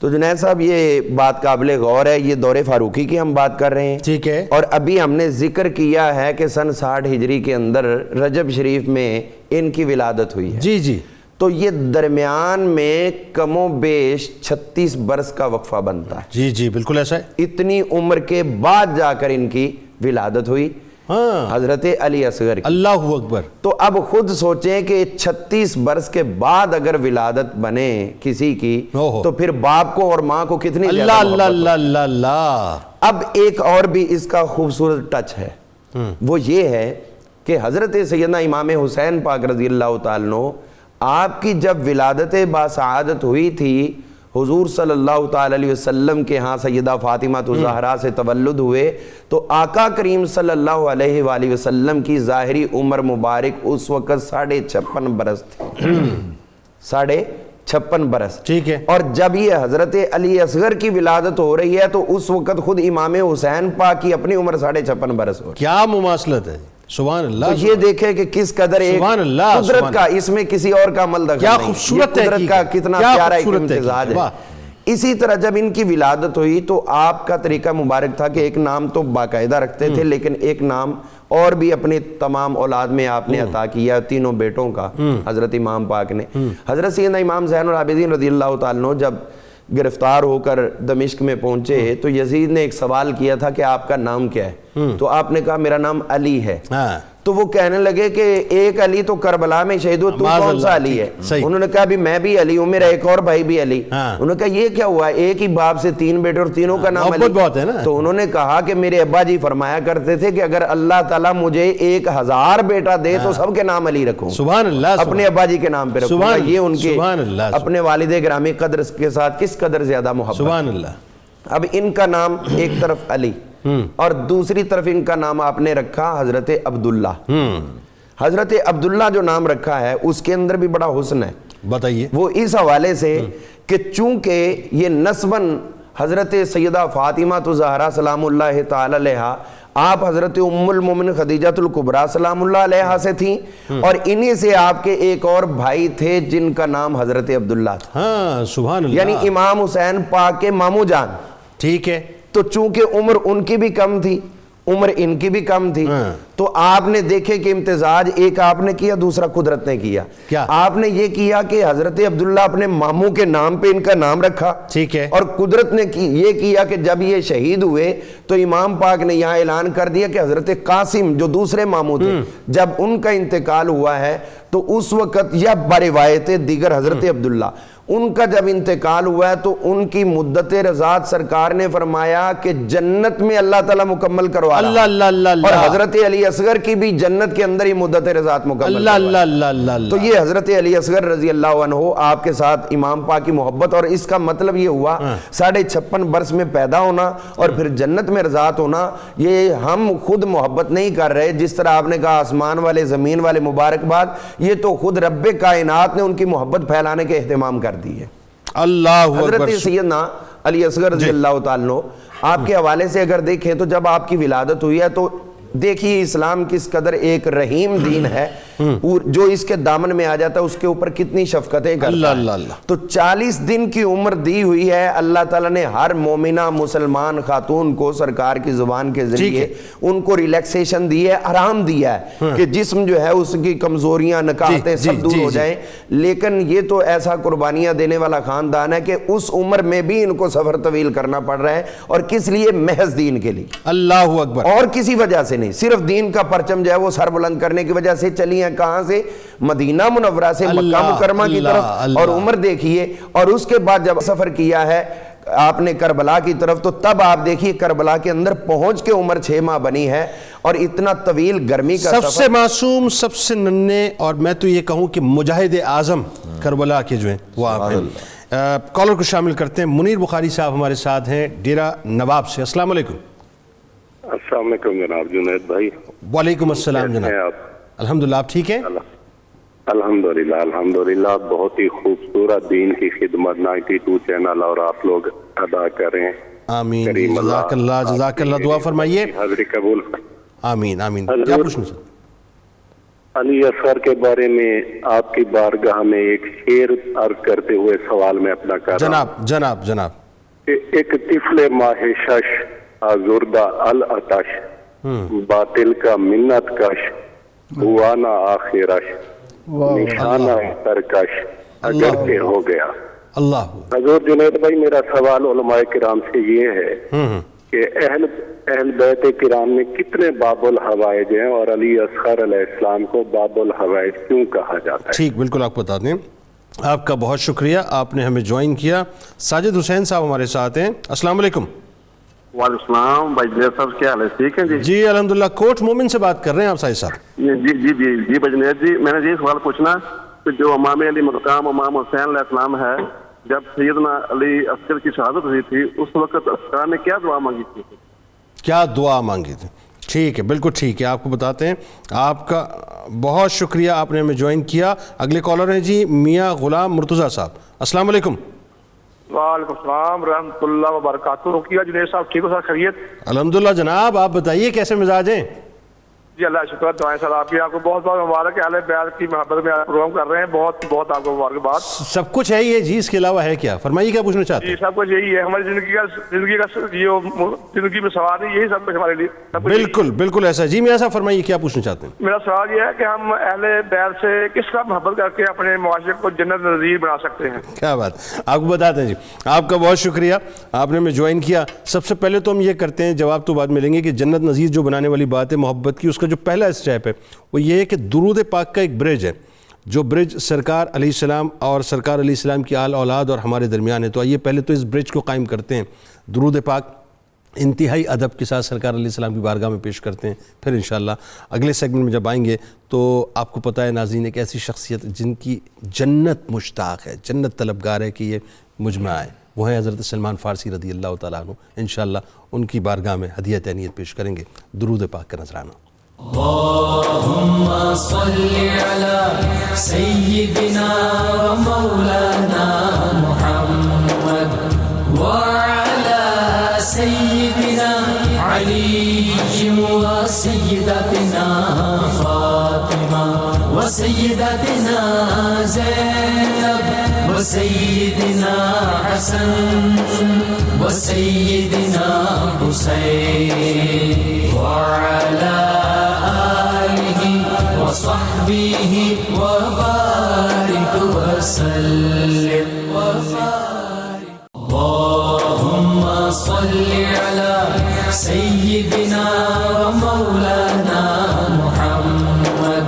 تو جنید صاحب یہ بات قابل غور ہے، یہ دور فاروقی کی ہم بات کر رہے ہیں، ٹھیک ہے، اور ابھی ہم نے ذکر کیا ہے کہ سن 60 ہجری کے اندر رجب شریف میں ان کی ولادت ہوئی ہے۔ جی جی، تو یہ درمیان میں کم و بیش 36 برس کا وقفہ بنتا ہے، جی جی، بالکل ایسا ہے، اتنی عمر کے بعد جا کر ان کی ولادت ہوئی ہاں، حضرت علی اصغر کی۔ اللہ اکبر۔ تو اب خود سوچیں کہ 36 برس کے بعد اگر ولادت بنے کسی کی اوہو، تو پھر باپ کو اور ماں کو کتنی اللہ زیادہ اللہ محبت اللہ اللہ اللہ۔ اب ایک اور بھی اس کا خوبصورت ٹچ ہے، وہ یہ ہے کہ حضرت سیدنا امام حسین پاک رضی اللہ تعالیٰ عنہ آپ کی جب ولادت باسعادت ہوئی تھی، حضور صلی اللہ تعالیٰ علیہ وسلم کے ہاں سیدہ فاطمہ الزہرا سے تولد ہوئے، تو آقا کریم صلی اللہ علیہ وآلہ وسلم کی ظاہری عمر مبارک اس وقت 56.5 برس تھی، 56.5 برس، ٹھیک ہے، اور جب یہ حضرت علی اصغر کی ولادت ہو رہی ہے تو اس وقت خود امام حسین پاک کی اپنی عمر 56.5 برس ہو رہی ہے۔ کیا مماثلت ہے، سبحان اللہ۔ تو یہ دیکھیں کہ کس قدر ایک سبحان اللہ، قدرت کا، اس میں کسی اور کا عمل دخل کیا نہیں، خوبصورت یہ قدرت کا کتنا پیارا ایک امتزاج ہے۔ اسی طرح جب ان کی ولادت ہوئی تو آپ کا طریقہ مبارک تھا کہ ایک نام تو باقاعدہ رکھتے تھے، لیکن ایک نام اور بھی اپنی تمام اولاد میں آپ نے عطا کیا، تینوں بیٹوں کا حضرت امام پاک نے۔ حضرت سیدنا امام زین العابدین رضی اللہ تعالیٰ عنہ جب گرفتار ہو کر دمشق میں پہنچے تو یزید نے ایک سوال کیا تھا کہ آپ کا نام کیا ہے، تو آپ نے کہا میرا نام علی ہے۔ تو وہ کہنے لگے کہ ایک علی تو کربلا میں شہید ہوا، تو کون سا علی ہے؟ انہوں نے کہا بھی میں بھی علی ہوں، میرا ایک اور بھائی بھی علی۔ انہوں نے کہا یہ کیا ہوا، ایک ہی باپ سے 3 بیٹے اور تینوں کا نام علی؟ تو انہوں نے کہا کہ میرے ابا جی فرمایا کرتے تھے کہ اگر اللہ تعالیٰ مجھے 1000 بیٹا دے تو سب کے نام علی رکھوں، سبحان اللہ، اپنے ابا جی کے نام پہ رکھوں گا۔ یہ ان کے اپنے والد گرامی قدر کے ساتھ کس قدر زیادہ محبت۔ سبحان اللہ۔ اب ان کا نام ایک طرف علی اور دوسری طرف ان کا نام آپ نے رکھا حضرت عبداللہ۔ حضرت عبداللہ جو نام رکھا ہے اس کے اندر بھی بڑا حسن ہے، بتائیے۔ وہ اس حوالے سے کہ چونکہ یہ نسباً حضرت سیدہ فاطمہ الزہرا سلام اللہ تعالی علیہا آپ حضرت ام المومن خدیجہ الکبریٰ سلام اللہ علیہا سے تھیں، اور انہی سے آپ کے ایک اور بھائی تھے جن کا نام حضرت عبداللہ تھا، ہاں، سبحان اللہ، یعنی امام حسین پاک کے مامو جان۔ ٹھیک ہے، تو چونکہ عمر ان کی بھی کم تھی، عمر ان کی بھی کم تھی، تو آپ نے دیکھے کہ امتزاج ایک آپ نے کیا، دوسرا قدرت نے کیا۔ کیا آپ نے یہ کیا کہ حضرت عبداللہ اپنے ماموں کے نام پہ ان کا نام رکھا، ٹھیک ہے، اور قدرت نے یہ کیا کہ جب یہ شہید ہوئے تو امام پاک نے یہاں اعلان کر دیا کہ حضرت قاسم جو دوسرے ماموں تھے جب ان کا انتقال ہوا ہے تو اس وقت یا بروایت دیگر حضرت عبداللہ ان کا جب انتقال ہوا ہے تو ان کی مدت رضاعت سرکار نے فرمایا کہ جنت میں اللہ تعالیٰ مکمل کروا رہا، اللہ اللہ اللہ، اور حضرت علی اصغر کی بھی جنت کے اندر ہی مدت رضاعت مکمل اللہ اللہ اللہ اللہ۔ تو یہ حضرت علی اصغر رضی اللہ عنہ آپ کے ساتھ امام پاک کی محبت، اور اس کا مطلب یہ ہوا 56.5 برس میں پیدا ہونا اور پھر جنت میں رضاعت ہونا۔ یہ ہم خود محبت نہیں کر رہے، جس طرح آپ نے کہا آسمان والے زمین والے مبارکباد، یہ تو خود رب کائنات نے ان کی محبت پھیلانے کے اہتمام کر دی ہے۔ اللہ اکبر۔ حضرت سیدنا علی اصغر رضی اللہ تعالیٰ عنہ آپ کے حوالے سے اگر دیکھیں تو جب آپ کی ولادت ہوئی ہے تو دیکھیے اسلام کس قدر ایک رحیم دین ہے، جو اس کے دامن میں آ جاتا ہے اس کے اوپر کتنی شفقتیں کرتا ہے۔ تو 40 دن کی عمر دی ہوئی ہے اللہ تعالیٰ نے ہر مومنہ مسلمان خاتون کو سرکار کی زبان کے ذریعے ان کو ریلیکسیشن دی ہے، آرام دیا ہے کہ جسم جو ہے اس کی کمزوریاں نکاحتیں سب دور ہو جائیں۔ لیکن یہ تو ایسا قربانیاں دینے والا خاندان ہے کہ اس عمر میں بھی ان کو سفر طویل کرنا پڑ رہا ہے، اور کس لیے؟ محض دین کے لیے، اللہ اکبر، اور کسی وجہ سے نہیں، صرف دین کا پرچم جو ہے وہ سر بلند کرنے کی وجہ سے چلی ہیں۔ کہاں سے؟ مدینہ منورہ سے مکہ مکرمہ کی طرف، اور عمر دیکھیے، اور اس کے بعد جب سفر کیا ہے آپ نے کربلا کی طرف، تو تب آپ دیکھیے کربلا کے اندر پہنچ کے عمر 6 ماہ بنی ہے، اور اتنا طویل گرمی کا سب سے معصوم، سب سے ننھے، اور میں تو یہ کہوں کہ مجاہد اعظم کربلا کے جو ہیں وہ آپ ہیں۔ کالر کو شامل کرتے ہیں۔ منیر بخاری صاحب ہمارے ساتھ ہیں ڈیرہ نواب سے۔ السلام علیکم۔ السلام علیکم جناب جنید بھائی۔ وعلیکم السلام کیسے ہیں جناب۔ آپ؟ الحمدللہ، آپ ٹھیک ہیں؟ الحمدللہ الحمدللہ، بہت ہی خوبصورت دین کی خدمت 92 چینل اور آپ لوگ ادا کریں۔ آمین، کریم جزاک اللہ، جزاک اللہ، دعا فرمائیے۔ حاضری قبول۔ آمین آمین۔ حضور، کیا پوچھنا سر؟ علی اصغر کے بارے میں آپ کی بارگاہ میں ایک شعر عرض کرتے ہوئے سوال میں اپنا کر رہا ہوں۔ جناب ایک طفل ماہ شش آزردہ العطش، باطل کا منت کش، ہوا نہ آخرش، نشانہ ترکش اگرچہ ہو گیا۔ اللہ حضور جنید بھائی، میرا سوال علماء کرام سے یہ ہے کہ اہل بیت کرام میں کتنے باب الحوائج ہیں اور علی اصغر علیہ السلام کو باب الحوائج کیوں کہا جاتا ہے؟ ٹھیک، بالکل آپ کو بتا دیں۔ آپ کا بہت شکریہ، آپ نے ہمیں جوائن کیا۔ ساجد حسین صاحب ہمارے ساتھ ہیں۔ السلام علیکم۔ وعلیکم السلام بھائی جنید صاحب، کیا حال ہے؟ ٹھیک ہے جی؟ جی الحمدللہ، کوٹ مومن سے بات کر رہے ہیں آپ ساجد صاحب؟ جی بھائی جنید جی، میں نے یہ سوال پوچھنا کہ جو امام علی مقام امام حسین علیہ السلام ہے، جب سیدنا علی اصغر کی شہادت ہوئی تھی اس وقت سرکار نے کیا دعا مانگی تھی؟ کیا دعا مانگی تھی؟ ٹھیک ہے، بالکل ٹھیک ہے، آپ کو بتاتے ہیں۔ آپ کا بہت شکریہ، آپ نے ہمیں جوائن کیا۔ اگلے کالر ہیں جی میاں غلام مرتضیٰ صاحب۔ السلام علیکم۔ وعلیکم السلام رحمۃ اللہ وبرکاتہ۔ کیا جنید صاحب ٹھیک ہو سر؟ خیریت؟ الحمدللہ جناب، آپ بتائیے کیسے مزاج ہیں؟ جی اللہ شکر، دعائیں سر آپ کی، آپ کو بہت بہت مبارک ہے۔ اہل بیت کی محبت میں آپ پروگرام کر رہے ہیں، بہت بہت آپ کو مبارکباد۔ سب کچھ ہے یہ جی، اس کے علاوہ ہے کیا؟ فرمائیے کیا پوچھنا چاہتے جی ہیں؟ سب کچھ یہی ہے ہماری زندگی میں سوال ہے، یہی سب کچھ ہمارے لیے۔ بالکل بالکل ایسا۔ جی میاں صاحب فرمائیے کیا پوچھنا چاہتے ہیں؟ میرا سوال یہ ہے کہ ہم اہل بیت سے کس طرح محبت کر کے اپنے معاشرے کو جنت نظیر بنا سکتے ہیں؟ کیا بات، آپ کو بتاتے ہیں جی۔ آپ کا بہت شکریہ، آپ نے ہمیں جوائن کیا۔ سب سے پہلے تو ہم یہ کرتے ہیں، جواب تو بعد ملیں گے، کہ جنت نظیر جو بنانے والی بات ہے محبت کی، اس کا جو پہلا اسٹیپ ہے وہ یہ ہے کہ درود پاک کا ایک برج ہے، جو برج سرکار علیہ السلام اور سرکار علیہ السلام کی آل اولاد اور ہمارے درمیان ہے۔ تو آئیے پہلے تو اس برج کو قائم کرتے ہیں، درود پاک انتہائی ادب کے ساتھ سرکار علیہ السلام کی بارگاہ میں پیش کرتے ہیں۔ پھر انشاءاللہ اگلے سیگمنٹ میں جب آئیں گے تو آپ کو پتہ ہے ناظرین، ایک ایسی شخصیت جن کی جنت مشتاق ہے، جنت طلبگار ہے کہ یہ مجمع ہے، وہ ہیں حضرت سلمان فارسی رضی اللہ تعالیٰ عنہ۔ انشاءاللہ ان کی بارگاہ میں ہدیہ تہنیت پیش کریں گے۔ درود پاک کا نذرانہ۔ اللهم صل على سيدنا ومولانا محمد وعلى سيدنا علي وسيدتنا فاطمة وسيدتنا زينب وسيدنا حسن وسيدنا حسين وعلى وصحبه وبارك وسلم وبارك۔ اللهم صل على سيدنا ومولانا محمد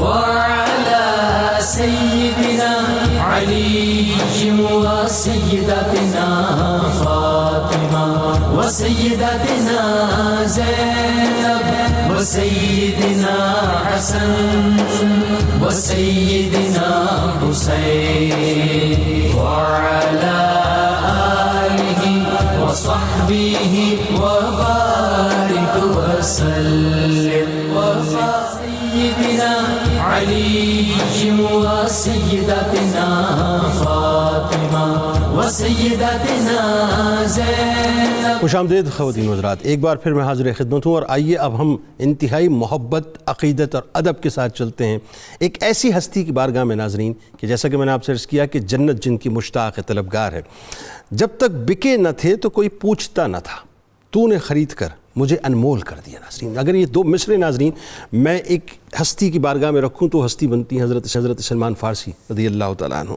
وعلى سيدنا علي وسيدتنا فاطمة وسيدتنا زينب وسيدنا حسن وسيدنا حسين وعلى آله وصحبه وبارك وسلم وبارك۔ سيدنا علي وسيدتنا فاطمة وسيدتنا زينب۔ خوش آمدید خواتین و حضرات، ایک بار پھر میں حاضر خدمت ہوں، اور آئیے اب ہم انتہائی محبت، عقیدت اور ادب کے ساتھ چلتے ہیں ایک ایسی ہستی کی بارگاہ میں ناظرین کہ جیسا کہ میں نے آپ سے عرض کیا کہ جنت جن کی مشتاق ہے، طلبگار ہے۔ جب تک بکے نہ تھے تو کوئی پوچھتا نہ تھا، تو نے خرید کر مجھے انمول کر دیا۔ ناظرین اگر یہ دو مصرے ناظرین میں ایک ہستی کی بارگاہ میں رکھوں تو ہستی بنتی ہے حضرت سلمان فارسی رضی اللہ تعالیٰ عنہ۔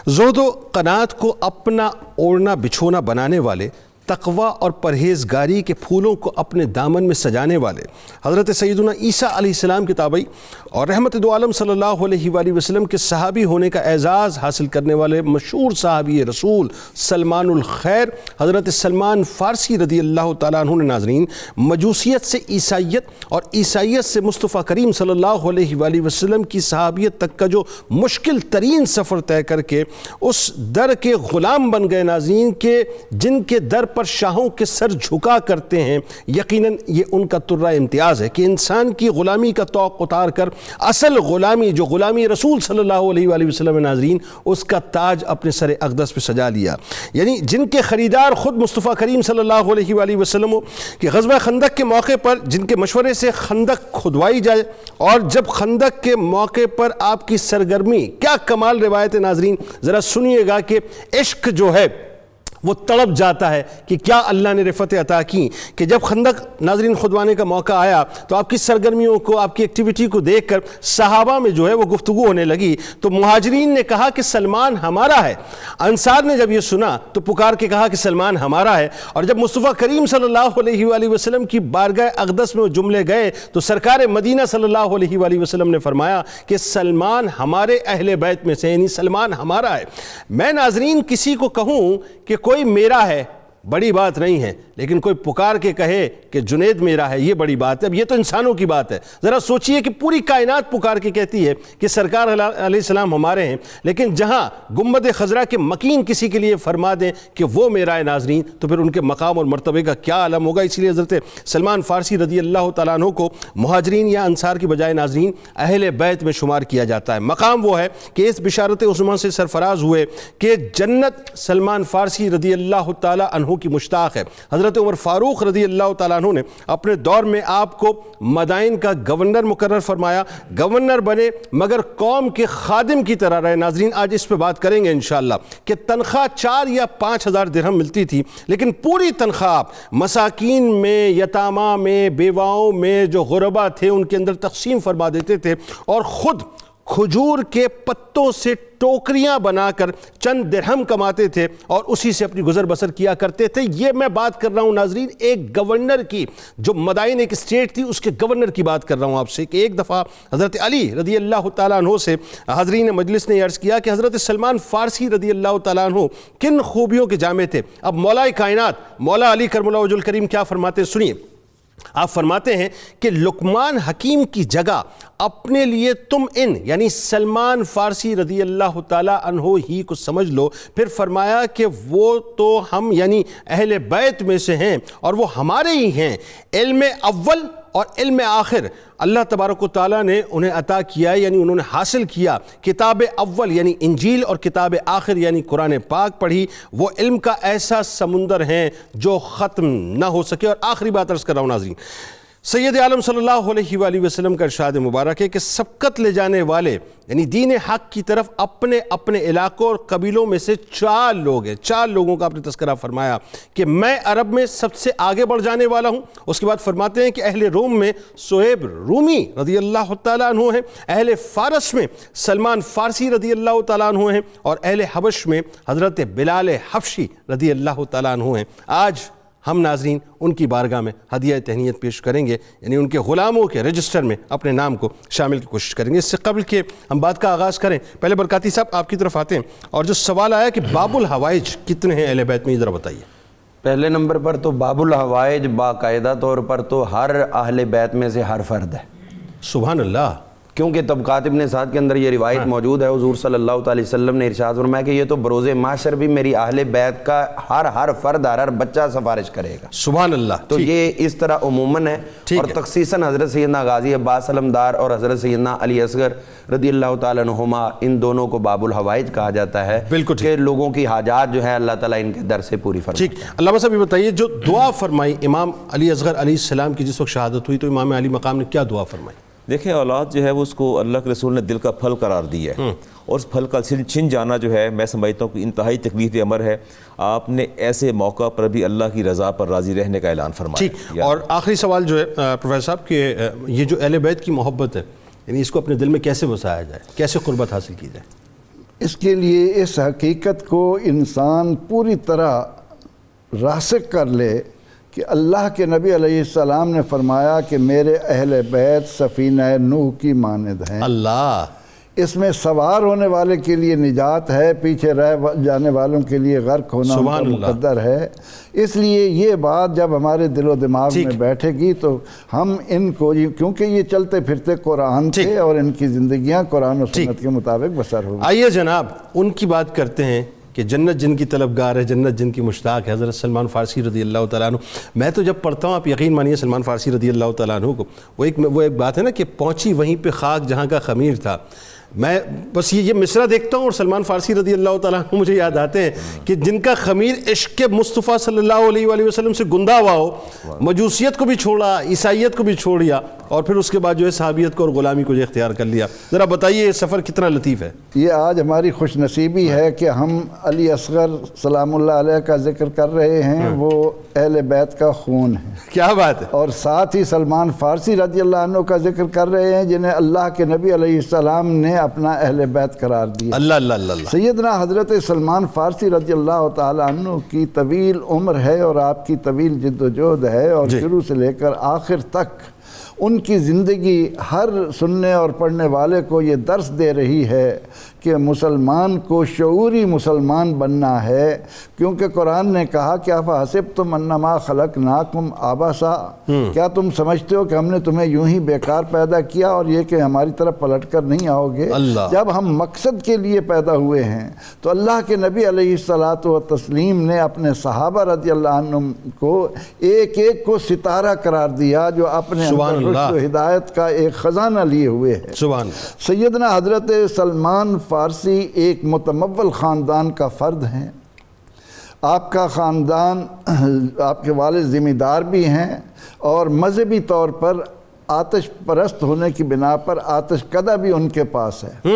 زہد و قناعت کو اپنا اوڑھنا بچھونا بنانے والے تقوی اور پرہیزگاری کے پھولوں کو اپنے دامن میں سجانے والے حضرت سیدنا عیسیٰ علیہ السلام کے تابعی اور رحمت دو عالم صلی اللہ علیہ وآلہ وسلم کے صحابی ہونے کا اعزاز حاصل کرنے والے مشہور صحابی رسول سلمان الخیر حضرت سلمان فارسی رضی اللہ تعالیٰ عنہ نے ناظرین مجوسیت سے عیسائیت اور عیسائیت سے مصطفیٰ کریم صلی اللہ علیہ وآلہ وسلم کی صحابیت تک کا جو مشکل ترین سفر طے کر کے اس در کے غلام بن گئے ناظرین کہ جن کے در پر شاہوں کے سر جھکا کرتے ہیں، یقیناً یہ ان کا ترہ امتیاز ہے کہ انسان کی غلامی کا طوق اتار کر اصل غلامی جو غلامی رسول صلی اللہ علیہ وآلہ وسلم ناظرین اس کا تاج اپنے سر اقدس پہ سجا لیا. یعنی جن کے خریدار خود مصطفیٰ کریم صلی اللہ علیہ وآلہ وسلم ہو کہ غزوہ خندق کے موقع پر جن کے مشورے سے خندق کھدوائی جائے اور جب خندق کے موقع پر آپ کی سرگرمی کیا کمال روایت ناظرین ذرا سنیے گا کہ عشق جو ہے وہ تڑپ جاتا ہے کہ کیا اللہ نے رفعت عطا کی کہ جب خندق ناظرین خودوانے کا موقع آیا تو آپ کی سرگرمیوں کو آپ کی ایکٹیویٹی کو دیکھ کر صحابہ میں جو ہے وہ گفتگو ہونے لگی تو مہاجرین نے کہا کہ سلمان ہمارا ہے، انصار نے جب یہ سنا تو پکار کے کہا کہ سلمان ہمارا ہے، اور جب مصطفیٰ کریم صلی اللہ علیہ وآلہ وسلم کی بارگاہ اقدس میں وہ جملے گئے تو سرکار مدینہ صلی اللہ علیہ وآلہ وسلم نے فرمایا کہ سلمان ہمارے اہل بیت میں سے یعنی سلمان ہمارا ہے. میں ناظرین کسی کو کہوں کہ کوئی میرا ہے بڑی بات نہیں ہے، لیکن کوئی پکار کے کہے کہ جنید میرا ہے یہ بڑی بات ہے. اب یہ تو انسانوں کی بات ہے، ذرا سوچئے کہ پوری کائنات پکار کے کہتی ہے کہ سرکار علیہ السلام ہمارے ہیں، لیکن جہاں گنبد خضرا کے مکین کسی کے لیے فرما دیں کہ وہ میرا ہے ناظرین تو پھر ان کے مقام اور مرتبے کا کیا عالم ہوگا. اس لیے حضرت سلمان فارسی رضی اللہ تعالیٰ عنہ کو مہاجرین یا انصار کی بجائے ناظرین اہل بیت میں شمار کیا جاتا ہے. مقام وہ ہے کہ اس بشارت عظمیٰ سے سرفراز ہوئے کہ جنت سلمان فارسی رضی اللہ تعالیٰ عنہ کی مشتاق ہے. حضرت عمر فاروق رضی اللہ تعالیٰ عنہ نے اپنے دور میں آپ کو مدائن کا گورنر مقرر فرمایا، گورنر بنے مگر قوم کے خادم کی طرح رہے. ناظرین آج اس پہ بات کریں گے انشاءاللہ کہ تنخواہ 4 یا 5 ہزار درہم ملتی تھی، لیکن پوری تنخواہ مساکین میں، یتامہ میں، بیواؤں میں جو غربا تھے ان کے اندر تقسیم فرما دیتے تھے اور خود کھجور کے پتوں سے ٹوکریاں بنا کر چند درہم کماتے تھے اور اسی سے اپنی گزر بسر کیا کرتے تھے. یہ میں بات کر رہا ہوں ناظرین ایک گورنر کی، جو مدائن ایک اسٹیٹ تھی اس کے گورنر کی بات کر رہا ہوں آپ سے کہ ایک دفعہ حضرت علی رضی اللہ تعالیٰ عنہ سے حاضرین مجلس نے عرض کیا کہ حضرت سلمان فارسی رضی اللہ تعالیٰ عنہ کن خوبیوں کے جامع تھے. اب مولا کائنات مولا علی کرم اللہ وجہ الکریم کیا فرماتے ہیں سنیے. آپ فرماتے ہیں کہ لقمان حکیم کی جگہ اپنے لیے تم یعنی سلمان فارسی رضی اللہ تعالیٰ عنہ ہی کو سمجھ لو. پھر فرمایا کہ وہ تو ہم یعنی اہل بیت میں سے ہیں اور وہ ہمارے ہی ہیں. علم اول اور علم آخر اللہ تبارک و تعالیٰ نے انہیں عطا کیا یعنی انہوں نے حاصل کیا. کتاب اول یعنی انجیل اور کتاب آخر یعنی قرآن پاک پڑھی. وہ علم کا ایسا سمندر ہیں جو ختم نہ ہو سکے. اور آخری بات عرض کر رہا ہوں ناظرین، سید عالم صلی اللہ علیہ وآلہ وسلم کا ارشاد مبارک ہے کہ سبقت لے جانے والے یعنی دین حق کی طرف اپنے اپنے علاقوں اور قبیلوں میں سے 4 لوگ ہیں. 4 لوگوں کا آپ نے تذکرہ فرمایا کہ میں عرب میں سب سے آگے بڑھ جانے والا ہوں. اس کے بعد فرماتے ہیں کہ اہل روم میں صہیب رومی رضی اللہ تعالیٰ عنہ ہیں، اہل فارس میں سلمان فارسی رضی اللہ تعالیٰ عنہ ہیں اور اہل حبش میں حضرت بلال حبشی رضی اللہ تعالیٰ عنہ ہیں. آج ہم ناظرین ان کی بارگاہ میں ہدیہ تہنیت پیش کریں گے یعنی ان کے غلاموں کے رجسٹر میں اپنے نام کو شامل کی کوشش کریں گے. اس سے قبل کہ ہم بات کا آغاز کریں پہلے برکاتی صاحب آپ کی طرف آتے ہیں اور جو سوال آیا کہ باب الحوائج کتنے ہیں اہل بیت میں ذرا بتائیے. پہلے نمبر پر تو باب الحوائج باقاعدہ طور پر تو ہر اہل بیت میں سے ہر فرد ہے. سبحان اللہ. کیونکہ طبقات ابن سعد کے اندر یہ روایت موجود ہے، حضور صلی اللہ علیہ وسلم نے ارشاد فرمایا کہ یہ تو بروز محشر بھی میری اہل بیت کا ہر فرد ہر بچہ سفارش کرے گا. سبحان اللہ. تو یہ اس طرح عموماً ہے اور تخصیصاً حضرت سیدنا غازی عباس علمدار اور حضرت سیدنا علی اصغر رضی اللہ تعالیٰ عنہما ان دونوں کو باب الحوائج کہا جاتا ہے کہ لوگوں کی حاجات جو ہے اللہ تعالیٰ ان کے در سے پوری فرمائے. ٹھیک. علامہ صاحب یہ بتائیے جو دعا فرمائی امام علی اصغر علیہ السلام کی جس وقت شہادت ہوئی تو امام علی مقام نے کیا دعا فرمائی؟ دیکھیں اولاد جو ہے وہ اس کو اللہ کے رسول نے دل کا پھل قرار دیا ہے اور اس پھل کا چھن جانا جو ہے میں سمجھتا ہوں کہ انتہائی تکلیف امر ہے. آپ نے ایسے موقع پر بھی اللہ کی رضا پر راضی رہنے کا اعلان فرمایا. ٹھیک. اور آخری سوال جو ہے پروفیسر صاحب کہ یہ جو اہل بیت کی محبت ہے یعنی اس کو اپنے دل میں کیسے بسایا جائے، کیسے قربت حاصل کی جائے؟ اس کے لیے اس حقیقت کو انسان پوری طرح راسخ کر لے کہ اللہ کے نبی علیہ السلام نے فرمایا کہ میرے اہل بیت سفینہ نوح کی مانند ہیں. اللہ. اس میں سوار ہونے والے کے لیے نجات ہے، پیچھے رہ جانے والوں کے لیے غرق ہونا ان کا مقدر ہے. اس لیے یہ بات جب ہمارے دل و دماغ میں بیٹھے گی تو ہم ان کو، کیونکہ یہ چلتے پھرتے قرآن تھے اور ان کی زندگیاں قرآن و سنت کے مطابق بسر ہوگی. آئیے جناب ان کی بات کرتے ہیں کہ جنت جن کی طلبگار ہے، جنت جن کی مشتاق ہے، حضرت سلمان فارسی رضی اللہ تعالیٰ عنہ. میں تو جب پڑھتا ہوں، آپ یقین مانیے سلمان فارسی رضی اللہ تعالیٰ عنہ کو، وہ ایک بات ہے نا کہ پہنچی وہیں پہ خاک جہاں کا خمیر تھا. میں بس یہ مصرع دیکھتا ہوں اور سلمان فارسی رضی اللہ تعالیٰ عنہ مجھے یاد آتے ہیں کہ جن کا خمیر عشق مصطفیٰ صلی اللہ علیہ وآلہ وسلم سے گندا ہوا ہو، مجوسیت کو بھی چھوڑا، عیسائیت کو بھی چھوڑ دیا، اور پھر اس کے بعد جو ہے صحابیت کو اور غلامی کو جو اختیار کر لیا. ذرا بتائیے یہ سفر کتنا لطیف ہے. یہ آج ہماری خوش نصیبی ہے کہ ہم علی اصغر سلام اللہ علیہ کا ذکر کر رہے ہیں، وہ اہل بیت کا خون ہے. کیا بات ہے. اور ساتھ ہی سلمان فارسی رضی اللہ عنہ کا ذکر کر رہے ہیں جنہیں اللہ کے نبی علیہ السلام نے اپنا اہل بیت قرار دیا. اللہ اللہ اللہ. سیدنا حضرت سلمان فارسی رضی اللہ تعالیٰ عنہ کی طویل عمر ہے اور آپ کی طویل جد و جہد ہے، اور شروع سے لے کر آخر تک ان کی زندگی ہر سننے اور پڑھنے والے کو یہ درس دے رہی ہے کہ مسلمان کو شعوری مسلمان بننا ہے. کیونکہ قرآن نے کہا کہ افحسبتم انما خلقناکم عبثا، کیا تم سمجھتے ہو کہ ہم نے تمہیں یوں ہی بیکار پیدا کیا اور یہ کہ ہماری طرف پلٹ کر نہیں آؤ گے. جب ہم مقصد کے لیے پیدا ہوئے ہیں تو اللہ کے نبی علیہ الصلاۃ والتسلیم نے اپنے صحابہ رضی اللہ عنہم کو ایک ایک کو ستارہ قرار دیا جو اپنے اندر رشد و ہدایت کا ایک خزانہ لیے ہوئے ہے. سیدنا حضرت سلمان فارسی ایک متمول خاندان کا فرد ہیں. آپ کا خاندان، آپ کے والد ذمہ دار بھی ہیں اور مذہبی طور پر آتش پرست ہونے کی بنا پر آتش کدہ بھی ان کے پاس ہے.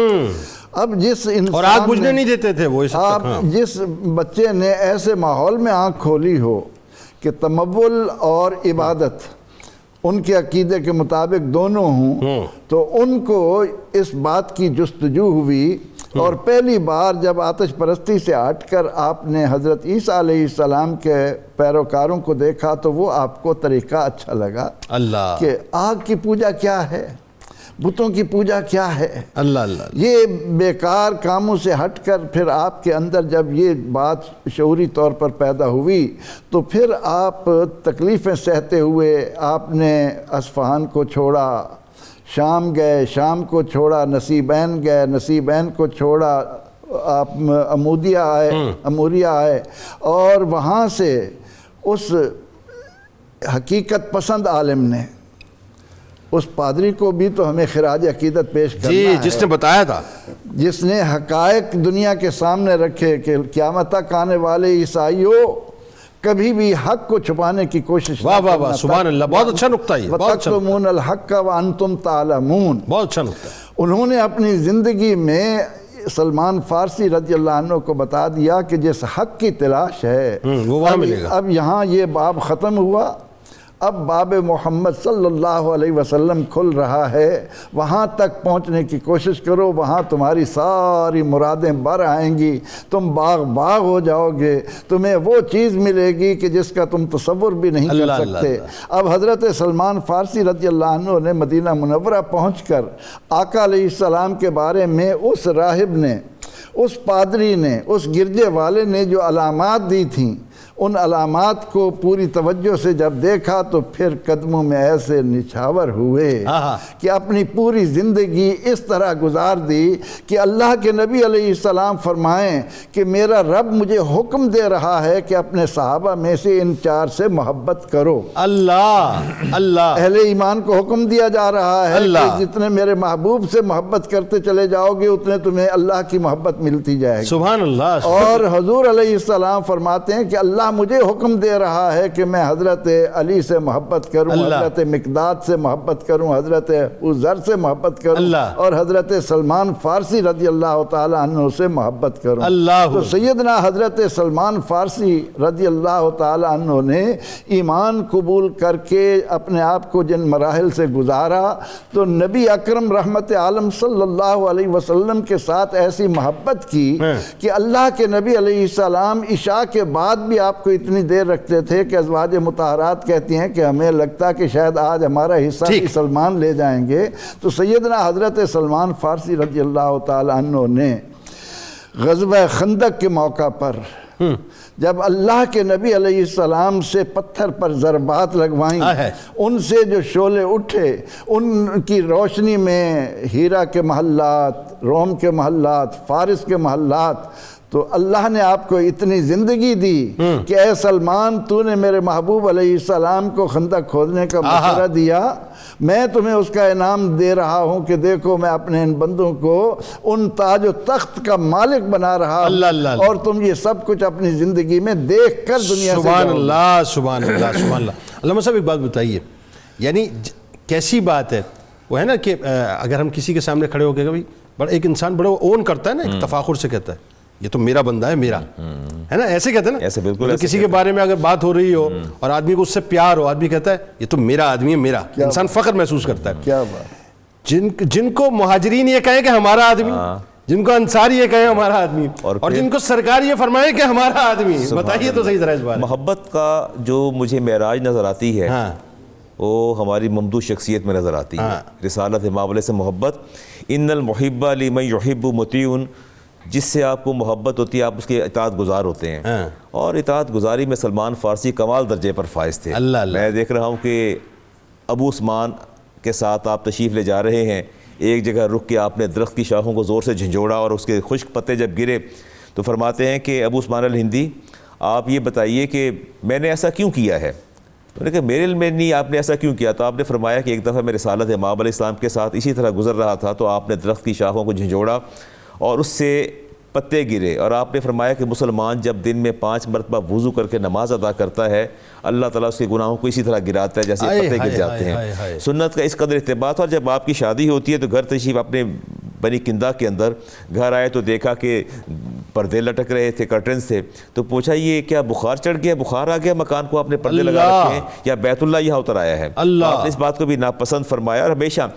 اب جس انسان اور آگ بجھنے نہیں دیتے تھے وہ. آپ جس بچے نے ایسے ماحول میں آنکھ کھولی ہو کہ تمول اور عبادت ان کے عقیدے کے مطابق دونوں ہوں، تو ان کو اس بات کی جستجو ہوئی. اور پہلی بار جب آتش پرستی سے ہٹ کر آپ نے حضرت عیسیٰ علیہ السلام کے پیروکاروں کو دیکھا تو وہ آپ کو طریقہ اچھا لگا. اللہ. کہ آگ کی پوجا کیا ہے، بتوں کی پوجا کیا ہے. اللہ اللہ. یہ بیکار کاموں سے ہٹ کر پھر آپ کے اندر جب یہ بات شعوری طور پر پیدا ہوئی تو پھر آپ تکلیفیں سہتے ہوئے آپ نے اصفہان کو چھوڑا، شام گئے، شام کو چھوڑا، نصیبین گئے، نصیبین کو چھوڑا، آپ اموریہ آئے، اور وہاں سے اس حقیقت پسند عالم نے، اس پادری کو بھی تو ہمیں خراج عقیدت پیش کرنا ہے، جس نے بتایا تھا، جس نے حقائق دنیا کے سامنے رکھے کہ قیامت تک آنے والے عیسائیوں کبھی بھی حق کو چھپانے کی کوشش واہ واہ واہ سبحان اللہ. بہت اچھا نکتہ ہے. وَتَكْتُمُونَ الْحَقَّ وَأَنْتُمْ تَعْلَمُونَ. بہت اچھا نکتہ ہے. انہوں نے اپنی زندگی میں سلمان فارسی رضی اللہ عنہ کو بتا دیا کہ جس حق کی تلاش ہے وہ وہاں ملے گا. اب یہاں یہ باب ختم ہوا، اب باب محمد صلی اللہ علیہ وسلم کھل رہا ہے. وہاں تک پہنچنے کی کوشش کرو، وہاں تمہاری ساری مرادیں بر آئیں گی، تم باغ ہو جاؤ گے، تمہیں وہ چیز ملے گی کہ جس کا تم تصور بھی نہیں کر سکتے. اب حضرت سلمان فارسی رضی اللہ عنہ نے مدینہ منورہ پہنچ کر آقا علیہ السلام کے بارے میں اس راہب نے، اس پادری نے، اس گرجے والے نے جو علامات دی تھیں، ان علامات کو پوری توجہ سے جب دیکھا تو پھر قدموں میں ایسے نچھاور ہوئے کہ اپنی پوری زندگی اس طرح گزار دی کہ اللہ کے نبی علیہ السلام فرمائیں کہ میرا رب مجھے حکم دے رہا ہے کہ اپنے صحابہ میں سے ان چار سے محبت کرو. اللہ اللہ. اہل ایمان کو حکم دیا جا رہا ہے کہ جتنے میرے محبوب سے محبت کرتے چلے جاؤ گے اتنے تمہیں اللہ کی محبت ملتی جائے گی. سبحان اللہ. اور حضور علیہ السلام فرماتے ہیں کہ اللہ مجھے حکم دے رہا ہے کہ میں حضرت علی سے محبت کروں، حضرت مقداد سے محبت کروں، حضرت عزر سے محبت کروں، اور حضرت سلمان فارسی رضی اللہ تعالی عنہ سے محبت کروں. تو سیدنا حضرت سلمان فارسی رضی اللہ تعالی عنہ نے ایمان قبول کر کے اپنے آپ کو جن مراحل سے گزارا تو نبی اکرم رحمت عالم صلی اللہ علیہ وسلم کے ساتھ ایسی محبت کی کہ اللہ کے نبی علیہ السلام عشاء کے بعد بھی آپ آپ کو اتنی دیر رکھتے تھے کہ ازواج مطہرات کہتی ہیں کہ ہمیں لگتا کہ شاید آج ہمارا حصہ بھی سلمان لے جائیں گے. تو سیدنا حضرت سلمان فارسی رضی اللہ تعالیٰ عنہ نے غزوہ خندق کے موقع پر جب اللہ کے نبی علیہ السلام سے پتھر پر ضربات لگوائیں، ان سے جو شعلے اٹھے، ان کی روشنی میں ہیرا کے محلات، روم کے محلات، فارس کے محلات، تو اللہ نے آپ کو اتنی زندگی دی کہ اے سلمان تو نے میرے محبوب علیہ السلام کو خندق کھودنے کا مشورہ دیا، میں تمہیں اس کا انعام دے رہا ہوں کہ دیکھو میں اپنے ان بندوں کو ان تاج و تخت کا مالک بنا رہا ہوں، اور تم یہ سب کچھ اپنی زندگی میں دیکھ کر دنیا سے سبحان اللہ سبحان اللہ سبحان اللہ. علامہ صاحب ایک بات بتائیے، یعنی کیسی بات ہے وہ ہے نا کہ اگر ہم کسی کے سامنے کھڑے ہو کے کبھی بڑا ایک انسان بڑا اون کرتا ہے نا، ایک تفاخر سے کہتا ہے یہ تو میرا بندہ ہے، میرا ہے نا، ایسے کہتے ہیں نا. ایسے بالکل کسی کے بارے میں اگر بات ہو رہی ہو اور آدمی کو اس سے پیار ہو، آدمی کہتا ہے یہ تو میرا آدمی ہے، میرا. انسان فخر محسوس کرتا ہے. کیا بات. جن کو مہاجرین یہ کہیں کہ ہمارا آدمی، جن کو انصار یہ کہیں ہمارا آدمی، اور جن کو سرکار یہ فرمائے کہ ہمارا آدمی. بتائیے تو صحیح طرح اس بات. محبت کا جو مجھے معراج نظر آتی ہے وہ ہماری ممدوح شخصیت میں نظر آتی ہے. رسالت امام علیہ سے محبت، ان المحب لمن یحب مطیع، جس سے آپ کو محبت ہوتی ہے آپ اس کے اطاعت گزار ہوتے ہیں. اور اطاعت گزاری میں سلمان فارسی کمال درجے پر فائز تھے. میں دیکھ رہا ہوں کہ ابو عثمان کے ساتھ آپ تشریف لے جا رہے ہیں، ایک جگہ رک کے آپ نے درخت کی شاخوں کو زور سے جھنجھوڑا اور اس کے خشک پتے جب گرے تو فرماتے ہیں کہ ابو عثمان الہندی آپ یہ بتائیے کہ میں نے ایسا کیوں کیا ہے. میں نے کہا میرے علم میں نہیں، آپ نے ایسا کیوں کیا؟ تو آپ نے فرمایا کہ ایک دفعہ میں رسالت امام علیہ السلام کے ساتھ اسی طرح گزر رہا تھا تو آپ نے درخت کی شاخوں کو جھنجھوڑا اور اس سے پتے گرے، اور آپ نے فرمایا کہ مسلمان جب دن میں 5 مرتبہ وضو کر کے نماز ادا کرتا ہے اللہ تعالیٰ اس کے گناہوں کو اسی طرح گراتا ہے جیسے پتے گر جاتے ہیں. سنت کا اس قدر اتباع تھا. اور جب آپ کی شادی ہوتی ہے تو گھر تشریف اپنے بنی کندا کے اندر گھر آئے تو دیکھا کہ پردے لٹک رہے تھے، کرٹنز تھے، تو پوچھا یہ کیا بخار چڑھ گیا، بخار آ گیا مکان کو، آپ نے پردے لگا رکھے ہیں یا بیت اللہ یہاں اتر آیا ہے؟ آپ نے اس بات کو بھی ناپسند فرمایا. اور ہمیشہ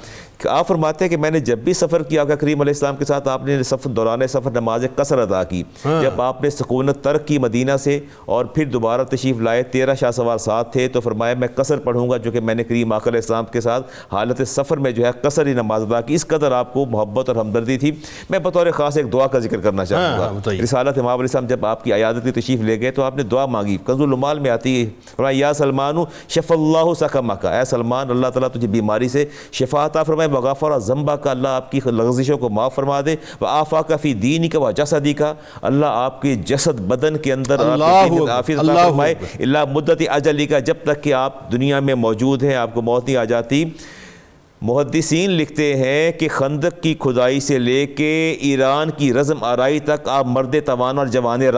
آپ فرماتے ہیں کہ میں نے جب بھی سفر کیا آقا کریم علیہ السلام کے ساتھ آپ نے دوران سفر نماز قصر ادا کی. جب آپ نے سکونت ترک کی مدینہ سے اور پھر دوبارہ تشریف لائے 13 شاہ سوار ساتھ تھے تو فرمایا میں قصر پڑھوں گا، جو کہ میں نے کریم آقا علیہ السلام کے ساتھ حالت سفر میں جو ہے قصر ہی نماز ادا کی. اس قدر آپ کو محبت اور ہمدردی تھی. میں بطور خاص ایک دعا کا ذکر کرنا چاہوں گا. رسالت امام علیہ السلام جب آپ کی عیادت کی تشریف لے گئے تو آپ نے دعا مانگی، کنز العمال میں آتی ہے، فرمایا یا سلمان شف اللہ سقمک، اے سلمان اللہ تعالیٰ تجھے بیماری سے شفا عطا فرمائے، وغفر ذنبک، اللہ آپ کی لغزشوں کو معاف فرما دے، وعافاک فی دینک وجسدک، اللہ آپ کے جسد بدن کے اندر عافیت عطا فرمائے، الا مدت اجلک، جب تک کہ آپ دنیا میں موجود ہیں آپ کو موت نہیں آ جاتی. محدثین لکھتے ہیں کہ خندق کی کھدائی سے لے کے ایران کی رزم آرائی تک آپ مرد توان اور جوان اس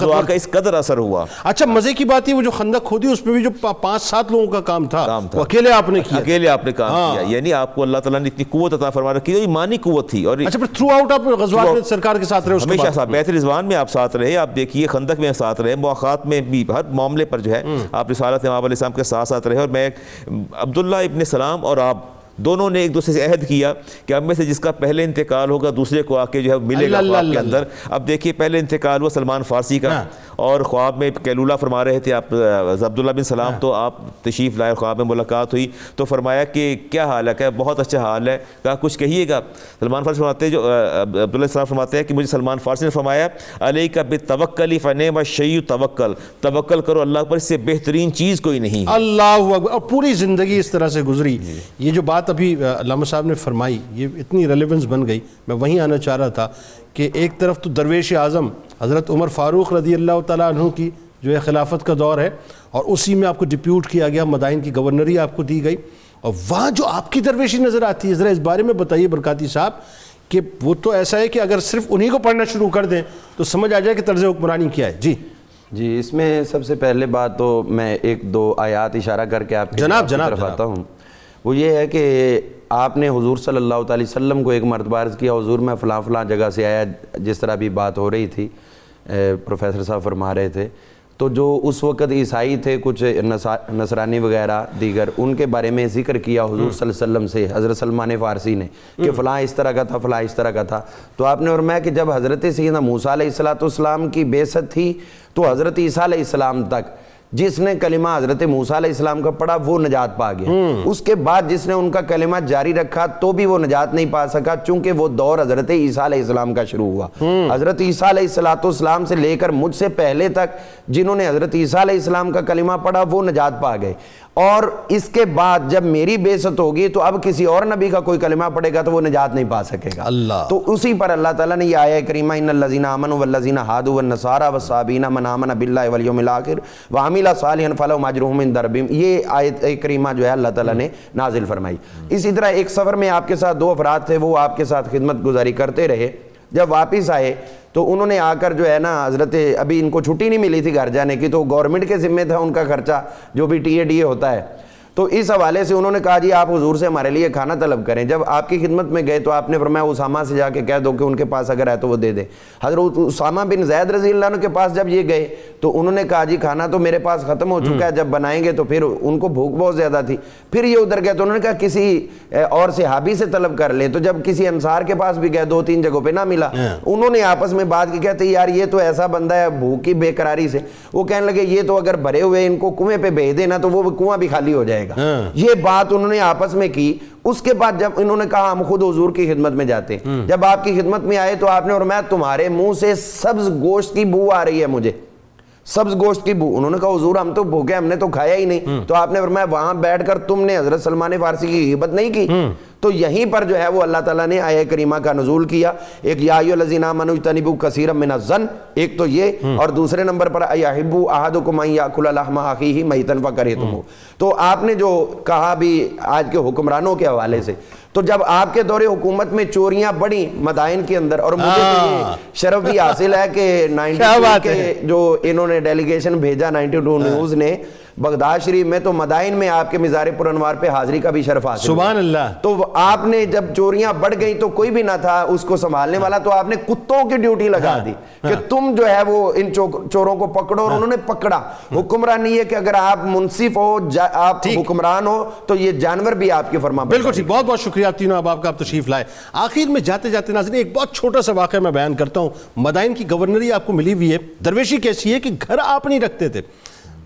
دعا کا اس قدر اثر ہوا. اچھا مزے کی بات ہے وہ جو خندق کھودی اس میں بھی جو 5-7 لوگوں کا کام تھا وہ اکیلے آپ نے کیا، اکیلے آپ نے کام کیا. یعنی آپ کو اللہ تعالیٰ نے اتنی قوت عطا فرما رکھی، ایمانی قوت تھی. اور اچھا پھر تھرو آؤٹ آپ غزوات میں سرکار کے ساتھ رہے؟ ہمیشہ ساتھ، بیت رضوان میں آپ ساتھ رہے، آپ دیکھیے خندق میں ساتھ رہے، مواخات میں بھی، ہر معاملے پر جو ہے آپ رسالت امام علیہ السلام کے ساتھ ساتھ رہے. اور میں عبداللہ ابن سلام اور آپ دونوں نے ایک دوسرے سے عہد کیا کہ ہم میں سے جس کا پہلے انتقال ہوگا دوسرے کو آ کے جو ہے ملے گا خواب کے اندر. اب دیکھیے پہلے انتقال ہوا سلمان فارسی کا اور خواب میں کیلولہ فرما رہے تھے آپ عبداللہ بن سلام، تو آپ تشریف لائے، خواب میں ملاقات ہوئی تو فرمایا کہ کیا حال ہے؟ کہ بہت اچھا حال ہے. کہا کچھ کہیے گا؟ سلمان فارسی فرماتے ہیں، جو عبداللہ بن سلام فرماتے ہیں کہ مجھے سلمان فارسی نے فرمایا علیک بالتوکل فنعم الشیء توکل، توکل کرو اللہ پر، اس سے بہترین چیز کوئی نہیں. اللہ اکبر. اور پوری زندگی اس طرح سے گزری. یہ جو بات ابھی علامہ صاحب نے فرمائی یہ اتنی ریلیونس بن گئی، میں وہیں آنا چاہ رہا تھا کہ ایک طرف تو درویش اعظم حضرت عمر فاروق رضی اللہ تعالیٰ عنہ کی جو ہے خلافت کا دور ہے اور اسی میں آپ کو ڈپیوٹ کیا گیا، مدائن کی گورنری آپ کو دی گئی، اور وہاں جو آپ کی درویشی نظر آتی ہے ذرا اس بارے میں بتائیے برکاتی صاحب. کہ وہ تو ایسا ہے کہ اگر صرف انہی کو پڑھنا شروع کر دیں تو سمجھ آ جائے کہ طرز حکمرانی کیا ہے. جی اس میں سب سے پہلے بات تو میں 1-2 آیات اشارہ کر کے آپ کی طرف آتا ہوں. وہ یہ ہے کہ آپ نے حضور صلی اللہ علیہ وسلم کو ایک مرتبہ عرض کیا حضور میں فلاں جگہ سے آیا، جس طرح بھی بات ہو رہی تھی پروفیسر صاحب فرما رہے تھے، تو جو اس وقت عیسائی تھے کچھ نصرانی وغیرہ دیگر، ان کے بارے میں ذکر کیا حضور صلی اللہ علیہ وسلم سے حضرت سلمان فارسی نے کہ فلاں اس طرح کا تھا، فلاں اس طرح کا تھا. تو آپ نے فرمایا کہ جب حضرت سیدنا موسیٰ علیہ السلام کی بعثت تھی تو حضرت عیسیٰ علیہ السلام تک جس نے کلمہ حضرت موسیٰ علیہ السلام کا پڑھا وہ نجات پا گیا. اس کے بعد جس نے ان کا کلمہ جاری رکھا تو بھی وہ نجات نہیں پا سکا، چونکہ وہ دور حضرت عیسیٰ علیہ السلام کا شروع ہوا. حضرت عیسیٰ علیہ السلام سے لے کر مجھ سے پہلے تک جنہوں نے حضرت عیسیٰ علیہ السلام کا کلمہ پڑھا وہ نجات پا گئے. اور اس کے بعد جب میری بعثت ہوگی تو اب کسی اور نبی کا کوئی کلمہ پڑھے گا تو وہ نجات نہیں پا سکے گا. تو اسی پر اللہ تعالیٰ نے یہ آیہ کریمہ ان الذین آمنوا والذین ہادوا والنصارى والصابئین من آمن باللہ والیوم الآخر وعمل صالحا فلہم اجرہم عند ربہم، یہ آیت کریمہ جو ہے اللہ تعالیٰ نے نازل فرمائی. اسی طرح ایک سفر میں آپ کے ساتھ 2 افراد تھے، وہ آپ کے ساتھ خدمت گزاری کرتے رہے. جب واپس آئے تو انہوں نے آ کر جو ہے نا حضرت، ابھی ان کو چھٹی نہیں ملی تھی گھر جانے کی، تو گورنمنٹ کے ذمہ تھا ان کا خرچہ جو بھی ٹی اے ڈی اے ہوتا ہے. تو اس حوالے سے انہوں نے کہا جی آپ حضور سے ہمارے لیے کھانا طلب کریں. جب آپ کی خدمت میں گئے تو آپ نے فرمایا اسامہ سے جا کے کہہ دو کہ ان کے پاس اگر ہے تو وہ دے دیں. حضرت اسامہ بن زید رضی اللہ عنہ کے پاس جب یہ گئے تو انہوں نے کہا جی کھانا تو میرے پاس ختم ہو چکا ہے، جب بنائیں گے تو پھر ان کو بھوک بہت زیادہ تھی. پھر یہ ادھر گئے تو انہوں نے کہا کسی اور صحابی سے طلب کر لیں. تو جب کسی انصار کے پاس بھی گئے 2-3 جگہوں پہ نہ ملا، انہوں نے آپس میں بات کی، کہتے یار یہ تو ایسا بندہ ہے بھوک کی بے قراری سے. وہ کہنے لگے یہ تو اگر بھرے ہوئے ان کو کنویں پہ بھیج دینا تو وہ کنواں بھی خالی ہو جائے گا. یہ بات انہوں نے آپس میں کی. اس کے بعد جب انہوں نے کہا ہم خود حضور کی خدمت میں جاتے ہیں، جب آپ کی خدمت میں آئے تو آپ نے فرمایا تمہارے منہ سے سبز گوشت کی بو آ رہی ہے مجھے، سبز گوشت کی بو. انہوں نے کہا حضور ہم تو بھوکے، ہم نے تو کھایا ہی نہیں. تو آپ نے فرمایا وہاں بیٹھ کر تم نے حضرت سلمان فارسی کی غیبت نہیں کی. تو یہیں پر جو ہے وہ اللہ تعالیٰ نے آیہ کریمہ کا نزول کیا. ایک یا ایھا الذین آمنوا اجتنبوا کثیرا من الظن، ایک تو یہ، اور دوسرے نمبر پر ایحب احدکم ان یاکل لحم اخیہ میتا فکرہتموہ. تو آپ نے جو کہا بھی آج کے حکمرانوں کے حوالے سے، تو جب آپ کے دور حکومت میں چوریاں بڑی مدائن کے اندر، اور مجھے تو یہ شرف بھی حاصل ہے کہ 92 کے جو انہوں نے ڈیلیگیشن بھیجا 92 نیوز نے بغداد شریف میں، تو مدائن میں آپ کے مزار پر انوار پہ حاضری کا بھی شرف حاصل. سبحان اللہ. تو آپ نے جب چوریاں بڑھ گئیں تو کوئی بھی نہ تھا اس کو سنبھالنے والا، تو آپ نے کتوں کی ڈیوٹی لگا دی کہ تم جو ہے وہ ان چوروں کو پکڑو، اور انہوں نے پکڑا. حکمرانی ہے کہ اگر آپ منصف ہو، آپ حکمران ہو، تو یہ جانور بھی آپ کی فرما برداری. بالکل ٹھیک. بہت بہت شکریہ تینوں اب آپ کا تشریف لائے. آخر میں جاتے جاتے ناظرین ایک بہت چھوٹا سا واقعہ میں بیان کرتا ہوں. مدائن کی گورنری آپ کو ملی ہوئی ہے. درویشی کیسی ہے کہ گھر آپ نہیں رکھتے تھے،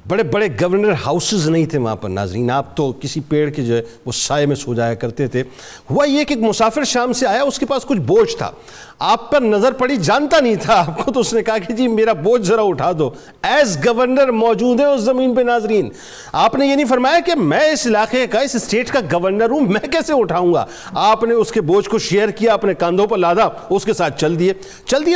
بڑے بڑے گورنر ہاؤسز نہیں تھے وہاں پر ناظرین. آپ تو کسی پیڑ کے جو ہے وہ سائے میں سو جایا کرتے تھے. ہوا یہ کہ ایک مسافر شام سے آیا، اس کے پاس کچھ بوجھ تھا، آپ پر نظر پڑی، جانتا نہیں تھا آپ کو، تو اس نے کہا کہ جی میرا بوجھ ذرا اٹھا دو. ایز گورنر موجود ہے اس زمین پہ ناظرین. آپ نے یہ نہیں فرمایا کہ میں اس علاقے کا، اس اسٹیٹ کا گورنر ہوں، میں کیسے اٹھاؤں گا. آپ نے اس کے بوجھ کو شیئر کیا، اپنے کاندھوں پر لادا، اس کے ساتھ چل دیے.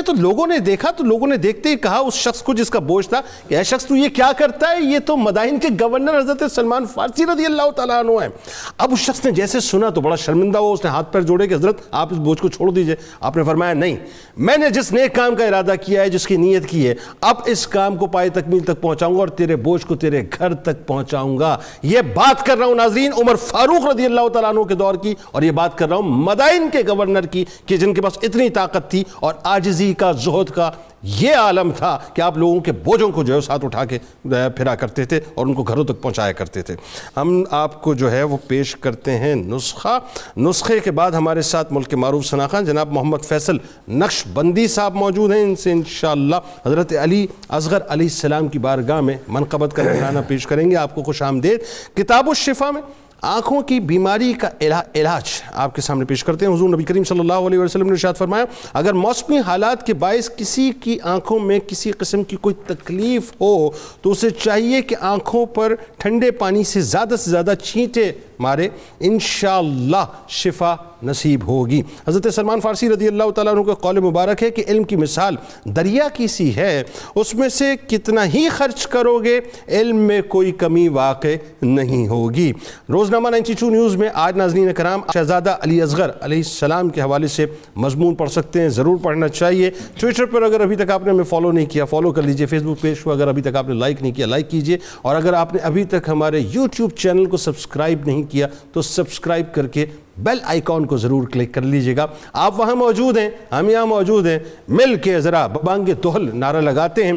تو لوگوں نے دیکھا، تو لوگوں نے دیکھتے ہی کہا اس شخص کو جس کا بوجھ تھا کہ اے شخص تو یہ کیا کرتا ہے، یہ تو مدائن کے گورنر حضرت سلمان فارسی رضی اللہ تعالیٰ عنہ ہیں. اب اس شخص نے جیسے سنا تو بڑا شرمندہ ہوا، اس نے ہاتھ پیر جوڑے کہ حضرت آپ اس بوجھ کو چھوڑ دیجئے. آپ نے فرمایا نہیں، میں نے جس نیک کام کا ارادہ کیا ہے، جس کی نیت کی ہے، اب اس کام کو پائے تکمیل تک پہنچاؤں گا اور تیرے بوجھ کو تیرے گھر تک پہنچاؤں گا. یہ بات کر رہا ہوں ناظرین عمر فاروق رضی اللہ تعالیٰ عنہ کے دور کی، اور یہ بات کر رہا ہوں مدائن کے گورنر کی کہ جن کے پاس اتنی طاقت تھی اور عاجزی کا، زہد کا یہ عالم تھا کہ آپ لوگوں کے بوجھوں کو جو ہے ساتھ اٹھا کے پھرا کرتے تھے اور ان کو گھروں تک پہنچایا کرتے تھے. ہم آپ کو جو ہے وہ پیش کرتے ہیں نسخے کے بعد ہمارے ساتھ ملک کے معروف شناخواں جناب محمد فیصل نقش بندی صاحب موجود ہیں. ان سے انشاءاللہ حضرت علی اصغر علیہ السلام کی بارگاہ میں منقبت کا نذرانہ پیش کریں گے. آپ کو خوش آمدید. کتاب الشفا میں آنکھوں کی بیماری کا علاج آپ کے سامنے پیش کرتے ہیں. حضور نبی کریم صلی اللہ علیہ وسلم نے ارشاد فرمایا اگر موسمی حالات کے باعث کسی کی آنکھوں میں کسی قسم کی کوئی تکلیف ہو تو اسے چاہیے کہ آنکھوں پر ٹھنڈے پانی سے زیادہ چھینٹے مارے، انشاءاللہ شفا نصیب ہوگی. حضرت سلمان فارسی رضی اللہ تعالیٰ عنہ کا قول مبارک ہے کہ علم کی مثال دریا کی سی ہے، اس میں سے کتنا ہی خرچ کرو گے علم میں کوئی کمی واقع نہیں ہوگی. روزنامہ 92 نیوز میں آج ناظرین کرام شہزادہ علی اصغر علیہ السلام کے حوالے سے مضمون پڑھ سکتے ہیں، ضرور پڑھنا چاہیے. ٹویٹر پر اگر ابھی تک آپ نے ہمیں فالو نہیں کیا فالو کر لیجئے. فیس بک پیج کو اگر ابھی تک آپ نے لائک نہیں کیا لائک کیجئے، اور اگر آپ نے ابھی تک ہمارے یوٹیوب چینل کو سبسکرائب نہیں کیا تو سبسکرائب کر کے بیل آئیکن کو ضرور کلک کر لیجئے گا. آپ وہاں موجود ہیں, ہم یہاں موجود ہیں, مل کے ذرا بانگ توحل نعرہ لگاتے ہیں.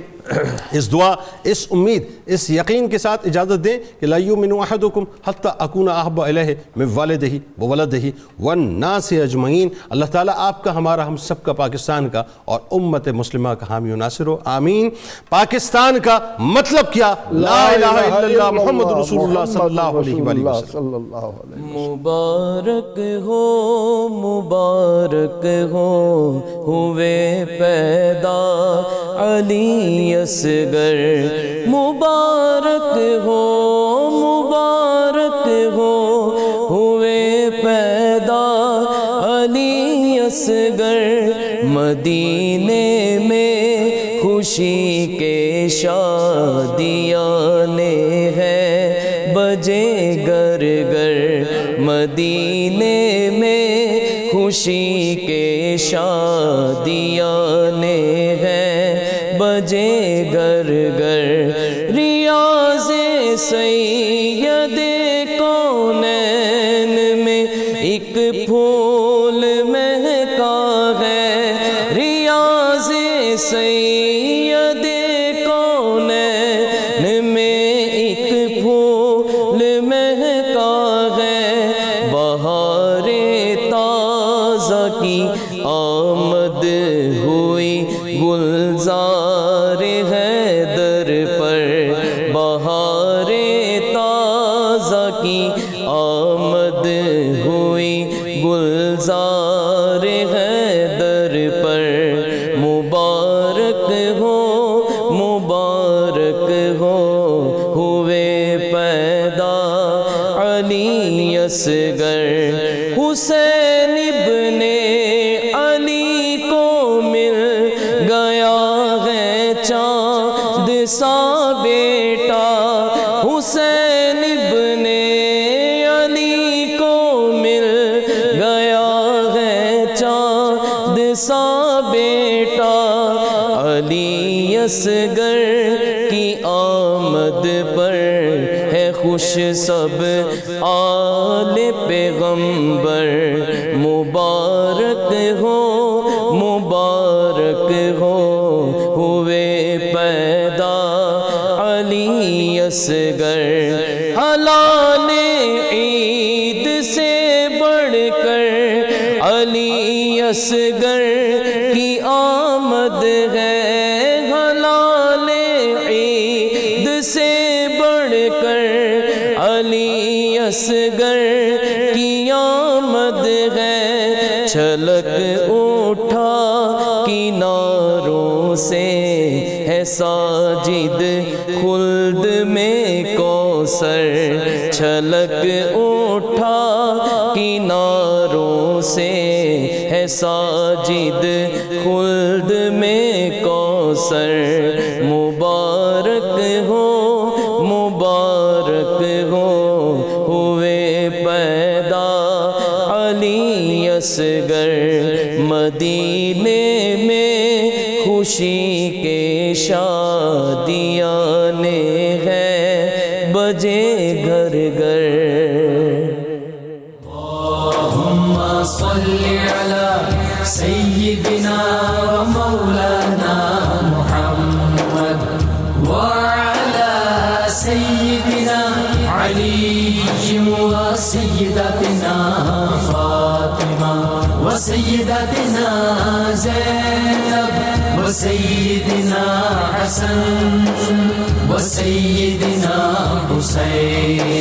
اس دعا, اس امید, اس یقین کے ساتھ اجازت دیں کہ لا یؤمن احدکم حتی اکون احب الیہ من والدہ وولدہ والناس اجمعین. اللہ تعالیٰ آپ کا, ہمارا, ہم سب کا, پاکستان کا اور امت مسلمہ کا حامی و ناصر ہو, آمین. پاکستان کا مطلب کیا؟ لا الہ الا اللہ محمد رسول اللہ صلی اللہ علیہ وسلم. مبارک ہو مبارک ہو ہوئے پیدا علی اصغر. مبارک ہو مبارک ہو ہوئے پیدا علی اصغر. مدینے میں خوشی کے شادیاں ہیں بجے گر گر. مدینے میں خوشی کے شادیاں ہیں بجے گر گر. ریاض سید کونین میں ایک پھول مہکا ہے. ریاض سید کونین میں ایک پھول مہکا ہے. بہار تازہ کی آمد ہوئی گلزار حیدر پر. بہار تازہ کی آمد ہوئی گلزار حیدر پر. مبارک ہو مبارک ہو ہوئے پیدا علی اصغر. حسین ابن علی کو مل گیا ہے چاند سا بیٹا. حسین ابن علی کو مل گیا ہے چاند سا بیٹا. علی اصغر کی آمد پر ہے خوش سب آل پیغمبر. مبارک ہو مبارک ہو ہوئے پیدا علی اصغر. حلال عید سے بڑھ کر علی اصغر کی آمد ہے. حلال عید سے بڑھ کر علی اصغر کی آمد ہے. چھلک اٹھا کناروں سے ہے ساجد خلد میں کوثر. چھلک اٹھا کناروں سے ہے ساجد خلد میں کوثر. مبارک ہو مبارک ہو ہوئے پیدا علی اصغر. مدینے میں خوشی کے شادیاں ہیں بجے گھر گھر. اللہم صلی علی سیدنا و مولانا محمد وعلی سیدنا علی و سیدتنا فاطمہ و سیدتنا زینب و سیدنا حسن و سیدنا حسین